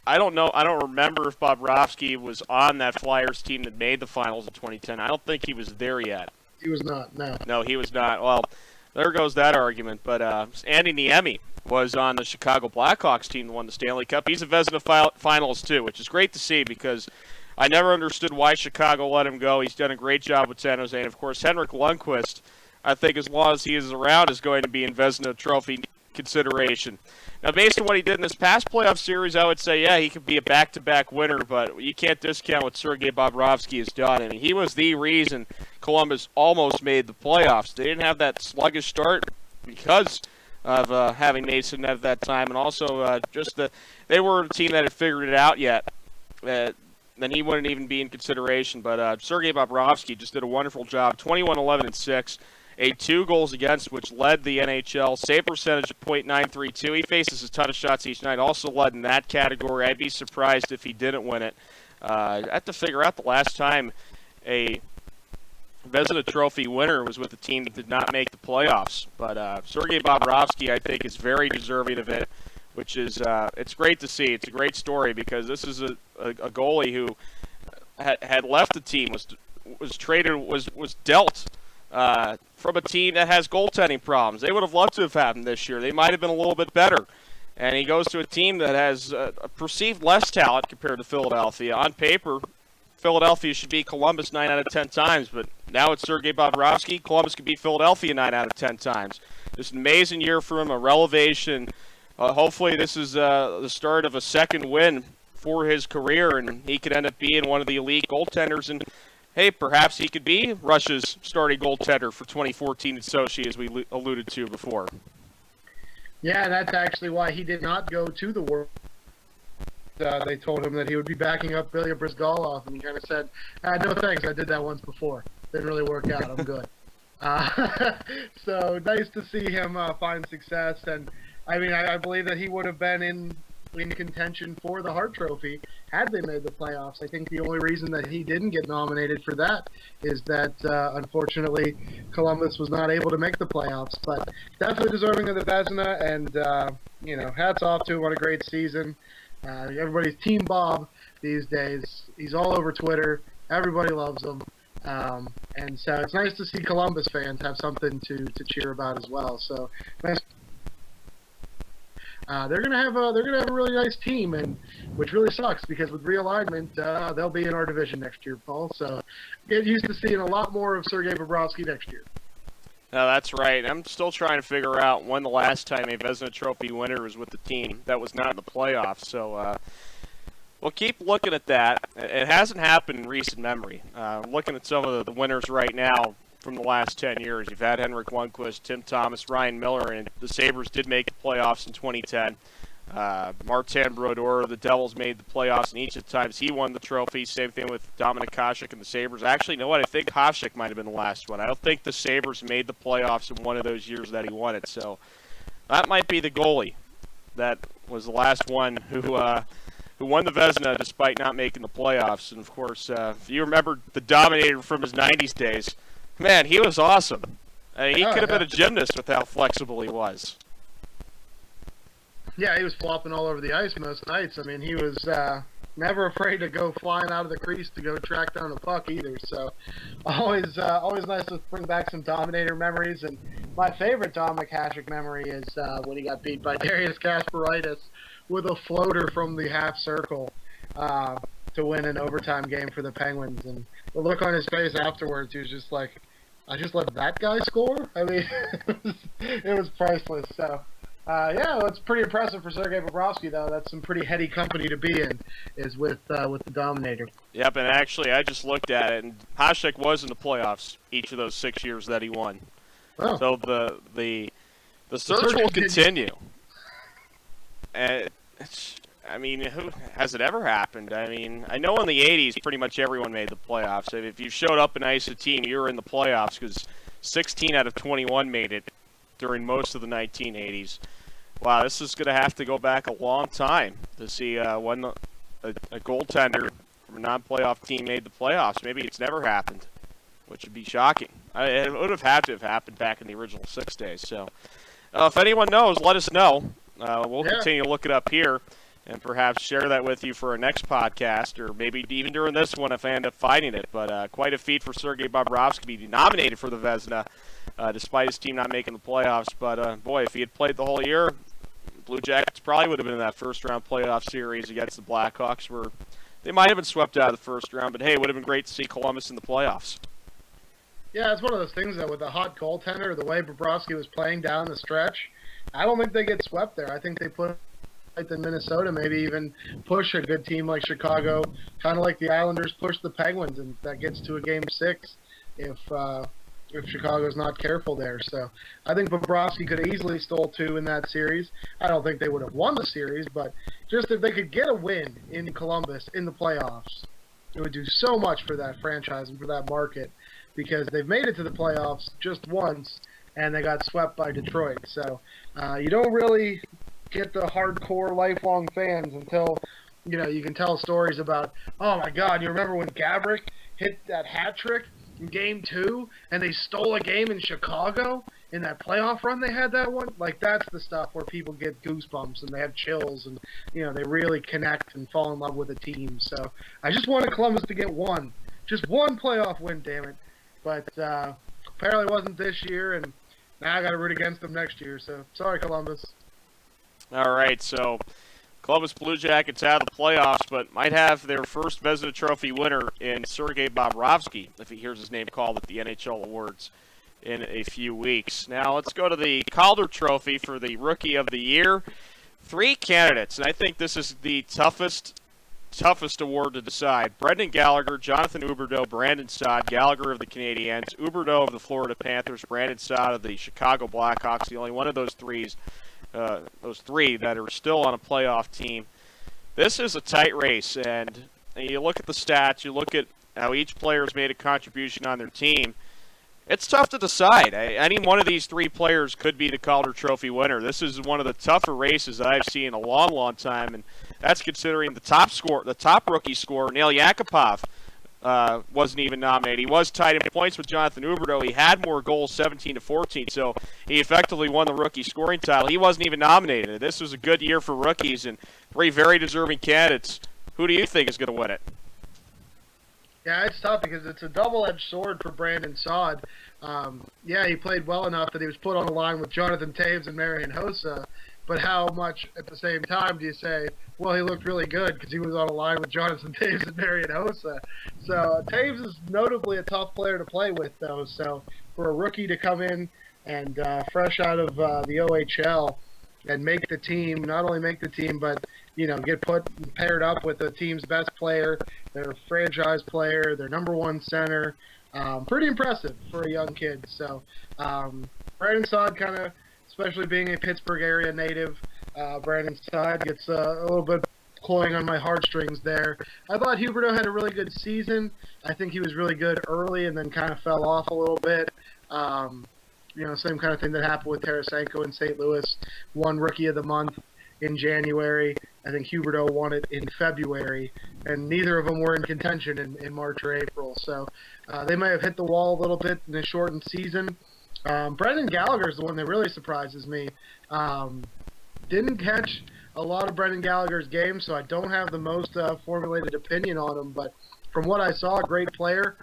I don't remember if Bobrovsky was on that Flyers team that made the finals in 2010. I don't think he was there yet. He was not, no. No, he was not. Well, there goes that argument. But Andy Niemi was on the Chicago Blackhawks team that won the Stanley Cup. He's a Vezina finalist too, which is great to see because I never understood why Chicago let him go. He's done a great job with San Jose. And, of course, Henrik Lundqvist, I think as long as he is around, is going to be in Vezina Trophy consideration. Now, based on what he did in this past playoff series, I would say, yeah, he could be a back-to-back winner, but you can't discount what Sergei Bobrovsky has done. I mean, he was the reason Columbus almost made the playoffs. They didn't have that sluggish start because of having Mason at that time, and also they were a team that had figured it out yet. Then he wouldn't even be in consideration. But Sergei Bobrovsky just did a wonderful job, 21-11-6. 2 goals against, which led the NHL. Save percentage of .932. He faces a ton of shots each night. Also led in that category. I'd be surprised if he didn't win it. I have to figure out the last time a Vezina Trophy winner was with a team that did not make the playoffs. But Sergei Bobrovsky, I think, is very deserving of it, which is it's great to see. It's a great story because this is a goalie who had left the team, was traded, was dealt from a team that has goaltending problems. They would have loved to have had him this year. They might have been a little bit better. And he goes to a team that has a perceived less talent compared to Philadelphia. On paper, Philadelphia should beat Columbus 9 out of 10 times, but now it's Sergei Bobrovsky. Columbus could beat Philadelphia 9 out of 10 times. It's an amazing year for him, a relevation. Hopefully this is the start of a second win for his career, and he could end up being one of the elite goaltenders. And hey, perhaps he could be Russia's starting goaltender for 2014 in Sochi, as we alluded to before. Yeah, that's actually why he did not go to the World. They told him that he would be backing up Ilya Brizgalov, and he kind of said, no thanks, I did that once before. Didn't really work out, I'm good. So nice to see him find success, and I mean, I believe that he would have been in contention for the Hart Trophy had they made the playoffs. I think the only reason that he didn't get nominated for that is that unfortunately Columbus was not able to make the playoffs, but definitely deserving of the Vezina, and hats off to him. What a great season. Everybody's Team Bob these days. He's all over Twitter. Everybody loves him. And so it's nice to see Columbus fans have something to cheer about as well. So nice. They're gonna have a really nice team, and which really sucks because with realignment, they'll be in our division next year, Paul. So get used to seeing a lot more of Sergei Bobrovsky next year. No, that's right. I'm still trying to figure out when the last time a Vezina Trophy winner was with the team that was not in the playoffs. So we'll keep looking at that. It hasn't happened in recent memory. Looking at some of the winners right now from the last 10 years. You've had Henrik Lundqvist, Tim Thomas, Ryan Miller, and the Sabres did make the playoffs in 2010. Martin Brodeur, the Devils made the playoffs, and each of the times he won the trophy. Same thing with Dominik Hasek and the Sabres. Actually, you know what? I think Hasek might have been the last one. I don't think the Sabres made the playoffs in one of those years that he won it. So that might be the goalie that was the last one who won the Vezina despite not making the playoffs. And, of course, if you remember the Dominator from his 90s days, man, he was awesome. He could have been a gymnast with how flexible he was. Yeah, he was flopping all over the ice most nights. I mean, he was never afraid to go flying out of the crease to go track down a puck either. So always nice to bring back some Dominator memories. And my favorite Dominic Hasek memory is when he got beat by Darius Kasparaitis with a floater from the half circle to win an overtime game for the Penguins. And the look on his face afterwards, he was just like, I just let that guy score? I mean, it was priceless. So, yeah, it's pretty impressive for Sergei Bobrovsky, though. That's some pretty heady company to be in, is with the Dominator. Yep, and actually, I just looked at it, and Hasek was in the playoffs each of those 6 years that he won. Oh. So the search will continue. And I mean, who has it ever happened? I mean, I know in the 80s, pretty much everyone made the playoffs. If you showed up and iced a team, you were in the playoffs because 16 out of 21 made it during most of the 1980s. Wow, this is going to have to go back a long time to see when a goaltender from a non-playoff team made the playoffs. Maybe it's never happened, which would be shocking. It would have had to have happened back in the original 6 days. So if anyone knows, let us know. We'll continue to look it up here and perhaps share that with you for our next podcast, or maybe even during this one if I end up finding it. But quite a feat for Sergei Bobrovsky to be nominated for the Vezina, despite his team not making the playoffs. But, boy, if he had played the whole year, Blue Jackets probably would have been in that first-round playoff series against the Blackhawks, where they might have been swept out of the first round. But, hey, it would have been great to see Columbus in the playoffs. Yeah, it's one of those things that with a hot goaltender, the way Bobrovsky was playing down the stretch, I don't think they get swept there. I think they put in Minnesota, maybe even push a good team like Chicago, kind of like the Islanders push the Penguins, and that gets to a game 6 if Chicago's not careful there. So I think Bobrovsky could have easily stole 2 in that series. I don't think they would have won the series, but just if they could get a win in Columbus in the playoffs, it would do so much for that franchise and for that market, because they've made it to the playoffs just once, and they got swept by Detroit. So you don't really get the hardcore lifelong fans until, you can tell stories about, oh my God, you remember when Gaborik hit that hat trick in Game 2 and they stole a game in Chicago in that playoff run they had that one? Like, that's the stuff where people get goosebumps and they have chills and, they really connect and fall in love with a team. So I just wanted Columbus to get just one playoff win, damn it. But apparently it wasn't this year, and now I got to root against them next year. So sorry, Columbus. All right, so Columbus Blue Jackets out of the playoffs, but might have their first Vezina Trophy winner in Sergei Bobrovsky, if he hears his name called at the NHL Awards in a few weeks. Now let's go to the Calder Trophy for the Rookie of the Year. 3 candidates, and I think this is the toughest award to decide. Brendan Gallagher, Jonathan Huberdeau, Brandon Saad. Gallagher of the Canadiens, Huberdeau of the Florida Panthers, Brandon Saad of the Chicago Blackhawks. The only one of those three that are still on a playoff team. This is a tight race, and you look at the stats, you look at how each player has made a contribution on their team. It's tough to decide. Any one of these 3 players could be the Calder Trophy winner. This is one of the tougher races that I've seen in a long, long time, and that's considering the top rookie scorer, Nail Yakupov, wasn't even nominated. He was tied in points with Jonathan Huberdeau. He had more goals, 17-14, so he effectively won the rookie scoring title. He wasn't even nominated. This was a good year for rookies and 3 very deserving candidates. Who do you think is going to win it? Yeah, it's tough because it's a double-edged sword for Brandon Saad. Yeah, he played well enough that he was put on the line with Jonathan Toews and Marian Hossa, but how much at the same time do you say, well, he looked really good because he was on a line with Jonathan Toews and Marian Hossa? So Toews is notably a tough player to play with, though. So for a rookie to come in and fresh out of the OHL and make the team, not only make the team, but get paired up with the team's best player, their franchise player, their number 1 center. Pretty impressive for a young kid. So Brandon Saad kind of, especially being a Pittsburgh area native, Brandon Saad gets a little bit cloying on my heartstrings there. I thought Huberdeau had a really good season. I think he was really good early and then kind of fell off a little bit. Same kind of thing that happened with Tarasenko in St. Louis. Won Rookie of the Month in January. I think Huberdeau won it in February, and neither of them were in contention in March or April. So they may have hit the wall a little bit in a shortened season. Brendan Gallagher is the one that really surprises me. Didn't catch a lot of Brendan Gallagher's games, so I don't have the most formulated opinion on him. But from what I saw, great player.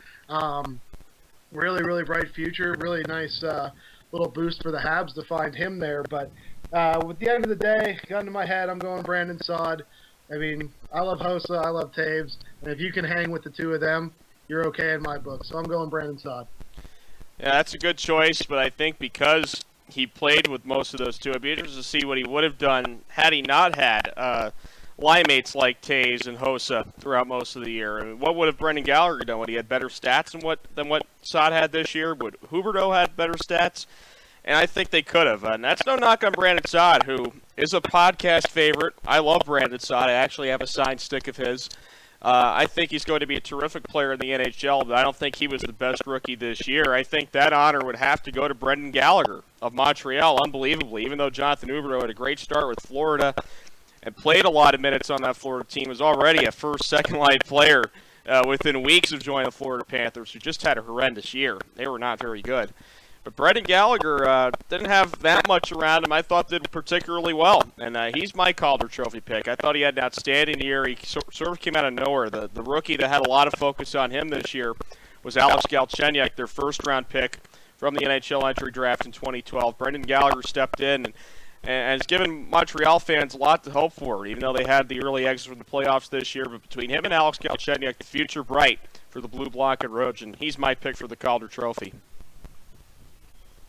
Really, really bright future. Really nice little boost for the Habs to find him there. But with the end of the day, gun to my head, I'm going Brandon Saad. I mean, I love Hossa, I love Taves, and if you can hang with the two of them, you're okay in my book. So I'm going Brandon Saad. Yeah, that's a good choice, but I think because he played with most of those two, I'd be interested to see what he would have done had he not had line mates like Taves and Hossa throughout most of the year. I mean, what would have Brendan Gallagher done? Would he had better stats than what Saad had this year? Would Huberdeau had better stats? And I think they could have. And that's no knock on Brandon Saad, who is a podcast favorite. I love Brandon Saad. I actually have a signed stick of his. I think he's going to be a terrific player in the NHL, but I don't think he was the best rookie this year. I think that honor would have to go to Brendan Gallagher of Montreal, unbelievably. Even though Jonathan Huberdeau had a great start with Florida and played a lot of minutes on that Florida team, was already a first, second-line player within weeks of joining the Florida Panthers, who just had a horrendous year. They were not very good. But Brendan Gallagher didn't have that much around him. I thought did particularly well, and he's my Calder Trophy pick. I thought he had an outstanding year. He sort of came out of nowhere. The rookie that had a lot of focus on him this year was Alex Galchenyuk, their first-round pick from the NHL entry draft in 2012. Brendan Gallagher stepped in and has given Montreal fans a lot to hope for, even though they had the early exit from the playoffs this year. But between him and Alex Galchenyuk, the future bright for the Blue, Black, and Rouge, and he's my pick for the Calder Trophy.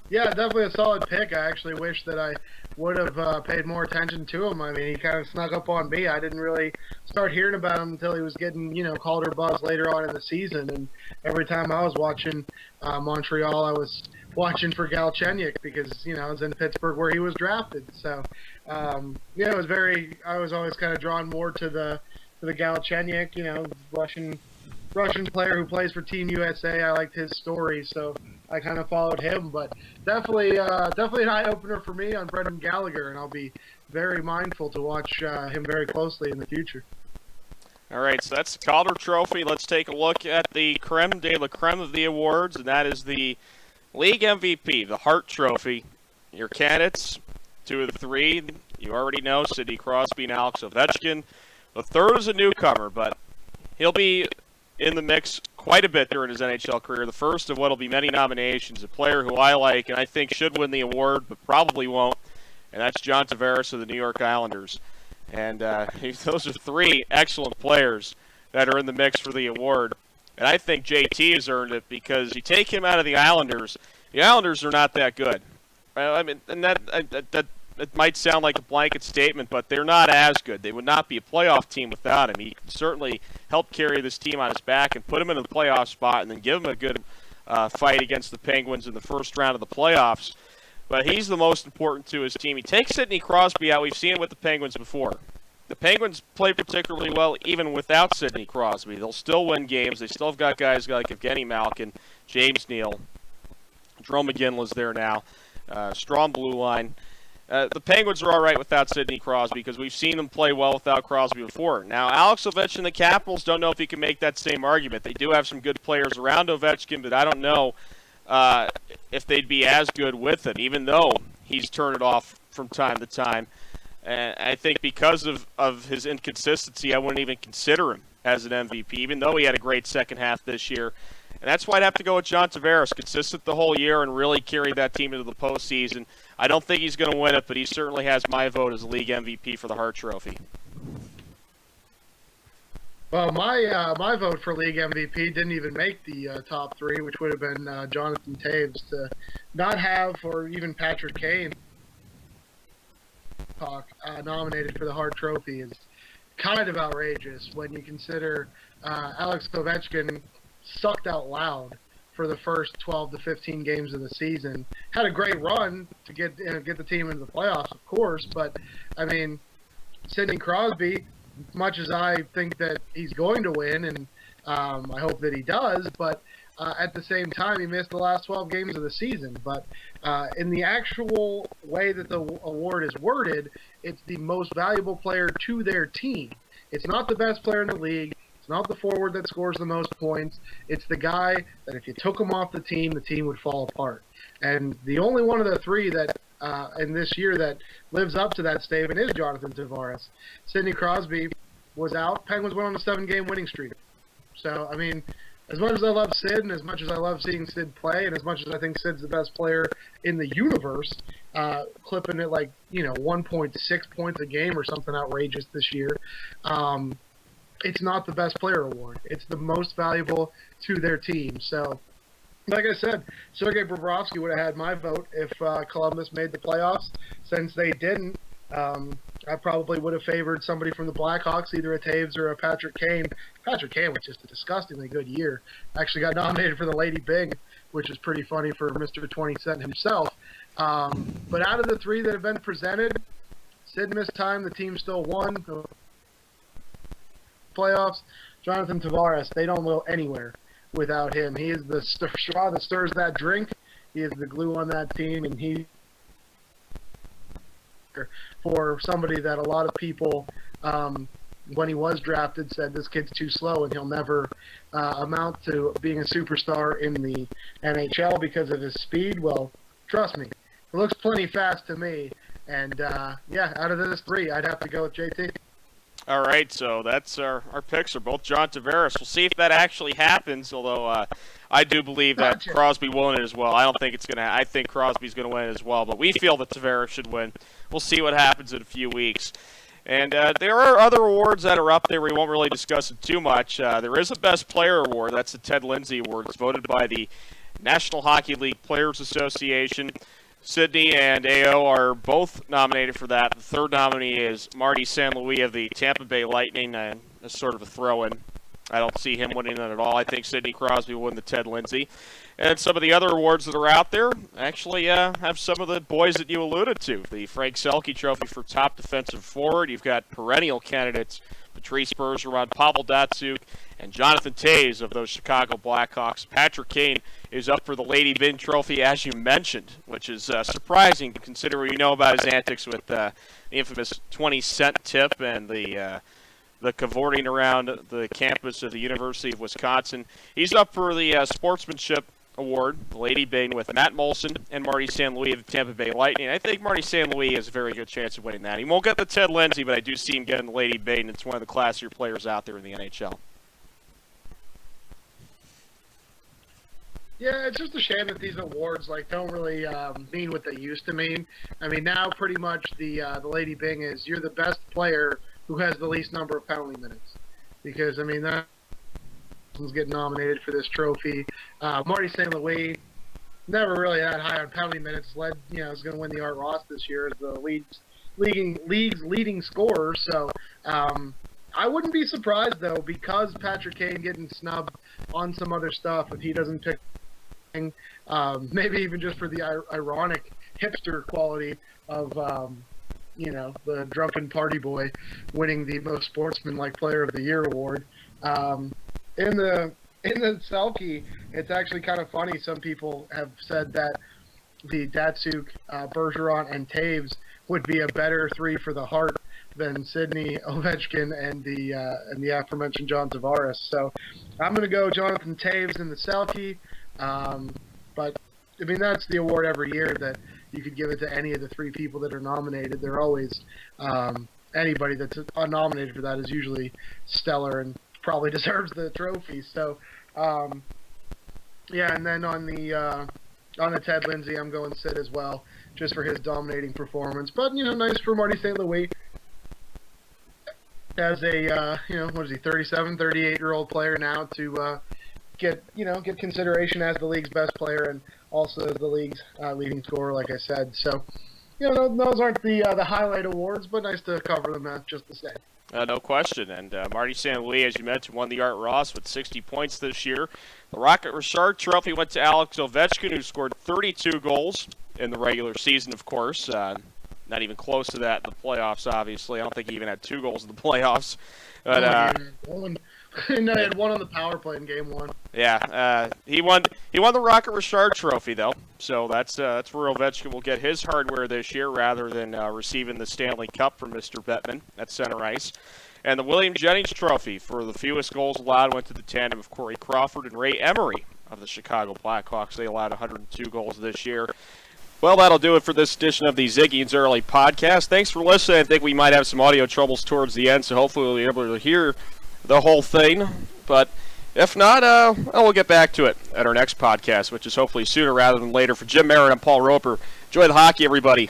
Yeah, definitely a solid pick. I actually wish that I would have paid more attention to him. I mean, he kind of snuck up on me. I didn't really start hearing about him until he was getting, Calder buzz later on in the season. And every time I was watching Montreal, I was watching for Galchenyuk because, I was in Pittsburgh where he was drafted. So, it was I was always kind of drawn more to the Galchenyuk, Russian player who plays for Team USA. I liked his story, so I kind of followed him. But definitely an eye-opener for me on Brendan Gallagher, and I'll be very mindful to watch him very closely in the future. All right, so that's the Calder Trophy. Let's take a look at the creme de la creme of the awards, and that is the League MVP, the Hart Trophy. Your candidates, 2 of the 3, you already know, Sidney Crosby and Alex Ovechkin. The third is a newcomer, but he'll be in the mix quite a bit during his NHL career. The first of what will be many nominations, a player who I like and I think should win the award, but probably won't, and that's John Tavares of the New York Islanders. And those are 3 excellent players that are in the mix for the award. And I think JT has earned it because you take him out of the Islanders are not that good. I mean, and that it might sound like a blanket statement, but they're not as good. They would not be a playoff team without him. He can certainly help carry this team on his back and put him in the playoff spot and then give him a good fight against the Penguins in the first round of the playoffs. But he's the most important to his team. He takes Sidney Crosby out. We've seen it with the Penguins before. The Penguins play particularly well even without Sidney Crosby. They'll still win games. They still have got guys like Evgeny Malkin, James Neal, Jerome McGinley's there now, strong blue line. The Penguins are all right without Sidney Crosby because we've seen them play well without Crosby before. Now, Alex Ovechkin and the Capitals don't know if he can make that same argument. They do have some good players around Ovechkin, but I don't know if they'd be as good with him, even though he's turned it off from time to time. And I think because of his inconsistency, I wouldn't even consider him as an MVP, even though he had a great second half this year. And that's why I'd have to go with John Tavares, consistent the whole year and really carry that team into the postseason. I don't think he's going to win it, but he certainly has my vote as league MVP for the Hart Trophy. Well, my vote for league MVP didn't even make the top 3, which would have been Jonathan Taves. To not have, or even Patrick Kane nominated for the Hart Trophy is kind of outrageous when you consider Alex Ovechkin sucked out loud for the first 12 to 15 games of the season. Had a great run to get the team into the playoffs, of course, but I mean, Sidney Crosby, much as I think that he's going to win, and I hope that he does, but at the same time, he missed the last 12 games of the season. But in the actual way that the award is worded, it's the most valuable player to their team. It's not the best player in the league. It's not the forward that scores the most points. It's the guy that if you took him off the team would fall apart. And the only one of the three that in this year that lives up to that statement is Jonathan Tavares. Sidney Crosby was out. Penguins went on a 7-game winning streak. So, I mean, as much as I love Sid and as much as I love seeing Sid play and as much as I think Sid's the best player in the universe, clipping it like, 1.6 points a game or something outrageous this year, it's not the best player award. It's the most valuable to their team. So, like I said, Sergei Bobrovsky would have had my vote if Columbus made the playoffs. Since they didn't, I probably would have favored somebody from the Blackhawks, either a Taves or a Patrick Kane. Patrick Kane was just a disgustingly good year. Actually got nominated for the Lady Byng, which is pretty funny for Mr. 20 Cent himself. But out of the three that have been presented, Sid missed time. The team still won. Playoffs. Jonathan Tavares, they don't go anywhere without him. He is the straw that stirs that drink. He is the glue on that team, and he for somebody that a lot of people, when he was drafted, said this kid's too slow and he'll never amount to being a superstar in the NHL because of his speed. Well, trust me, it looks plenty fast to me. And, yeah, out of this three, I'd have to go with JT. All right, so that's our picks are both John Tavares. We'll see if that actually happens, although I do believe that Crosby will win it as well. I don't think it's going to – I think Crosby's going to win it as well, but we feel that Tavares should win. We'll see what happens in a few weeks. And there are other awards that are up there. We won't really discuss it too much. There is a Best Player award. That's the Ted Lindsay Award. It's voted by the National Hockey League Players Association. Sidney and AO are both nominated for that. The third nominee is Marty St. Louis of the Tampa Bay Lightning. That's sort of a throw-in. I don't see him winning that at all. I think Sidney Crosby will win the Ted Lindsay. And some of the other awards that are out there actually have some of the boys that you alluded to. The Frank Selke Trophy for top defensive forward. You've got perennial candidates Patrice Bergeron, Pavel Datsyuk, and Jonathan Toews of those Chicago Blackhawks. Patrick Kane is up for the Lady Byng Trophy, as you mentioned, which is surprising considering you know about his antics with the infamous 20-cent tip and the cavorting around the campus of the University of Wisconsin. He's up for the Sportsmanship Award, the Lady Byng, with Matt Molson and Marty St. Louis of the Tampa Bay Lightning. I think Marty St. Louis has a very good chance of winning that. He won't get the Ted Lindsay, but I do see him getting the Lady Byng. It's one of the classier players out there in the NHL. Yeah, it's just a shame that these awards don't really mean what they used to mean. I mean, now pretty much the Lady Byng is you're the best player who has the least number of penalty minutes, because I mean that getting nominated for this trophy. Marty St. Louis never really that high on penalty minutes. Is going to win the Art Ross this year as the league's leading scorer. So I wouldn't be surprised though, because Patrick Kane getting snubbed on some other stuff, if he doesn't pick, maybe even just for the ironic hipster quality of the drunken party boy winning the most sportsmanlike player of the year award. In the Selke, it's actually kind of funny. Some people have said that the Datsyuk, Bergeron, and Toews would be a better three for the heart than Sidney, Ovechkin, and the aforementioned John Tavares. So I'm going to go Jonathan Toews in the Selke. But I mean, that's the award every year that you could give it to any of the three people that are nominated. They're always anybody that's nominated for that is usually stellar and probably deserves the trophy. So, yeah, and then on the Ted Lindsay, I'm going Sid as well, just for his dominating performance. But nice for Marty St. Louis as a what is he, 37, 38-year-old player now to get consideration as the league's best player and also as the league's leading scorer, like I said. So, those aren't the highlight awards, but nice to cover them just the same. No question. And Marty St. Louis, as you mentioned, won the Art Ross with 60 points this year. The Rocket Richard Trophy went to Alex Ovechkin, who scored 32 goals in the regular season, of course. Not even close to that in the playoffs, obviously. I don't think he even had 2 goals in the playoffs. But No, he had one on the power play in game 1. Yeah, he won the Rocket Richard Trophy though, so that's where Ovechkin will get his hardware this year rather than receiving the Stanley Cup from Mr. Bettman at center ice. And the William Jennings Trophy for the fewest goals allowed went to the tandem of Corey Crawford and Ray Emery of the Chicago Blackhawks. They allowed 102 goals this year. Well, that'll do it for this edition of the Ziggy and Zarley podcast. Thanks for listening. I think we might have some audio troubles towards the end, so hopefully we'll be able to hear the whole thing. But if not, we'll get back to it at our next podcast, which is hopefully sooner rather than later. For Jim Merritt and Paul Roper, enjoy the hockey, everybody.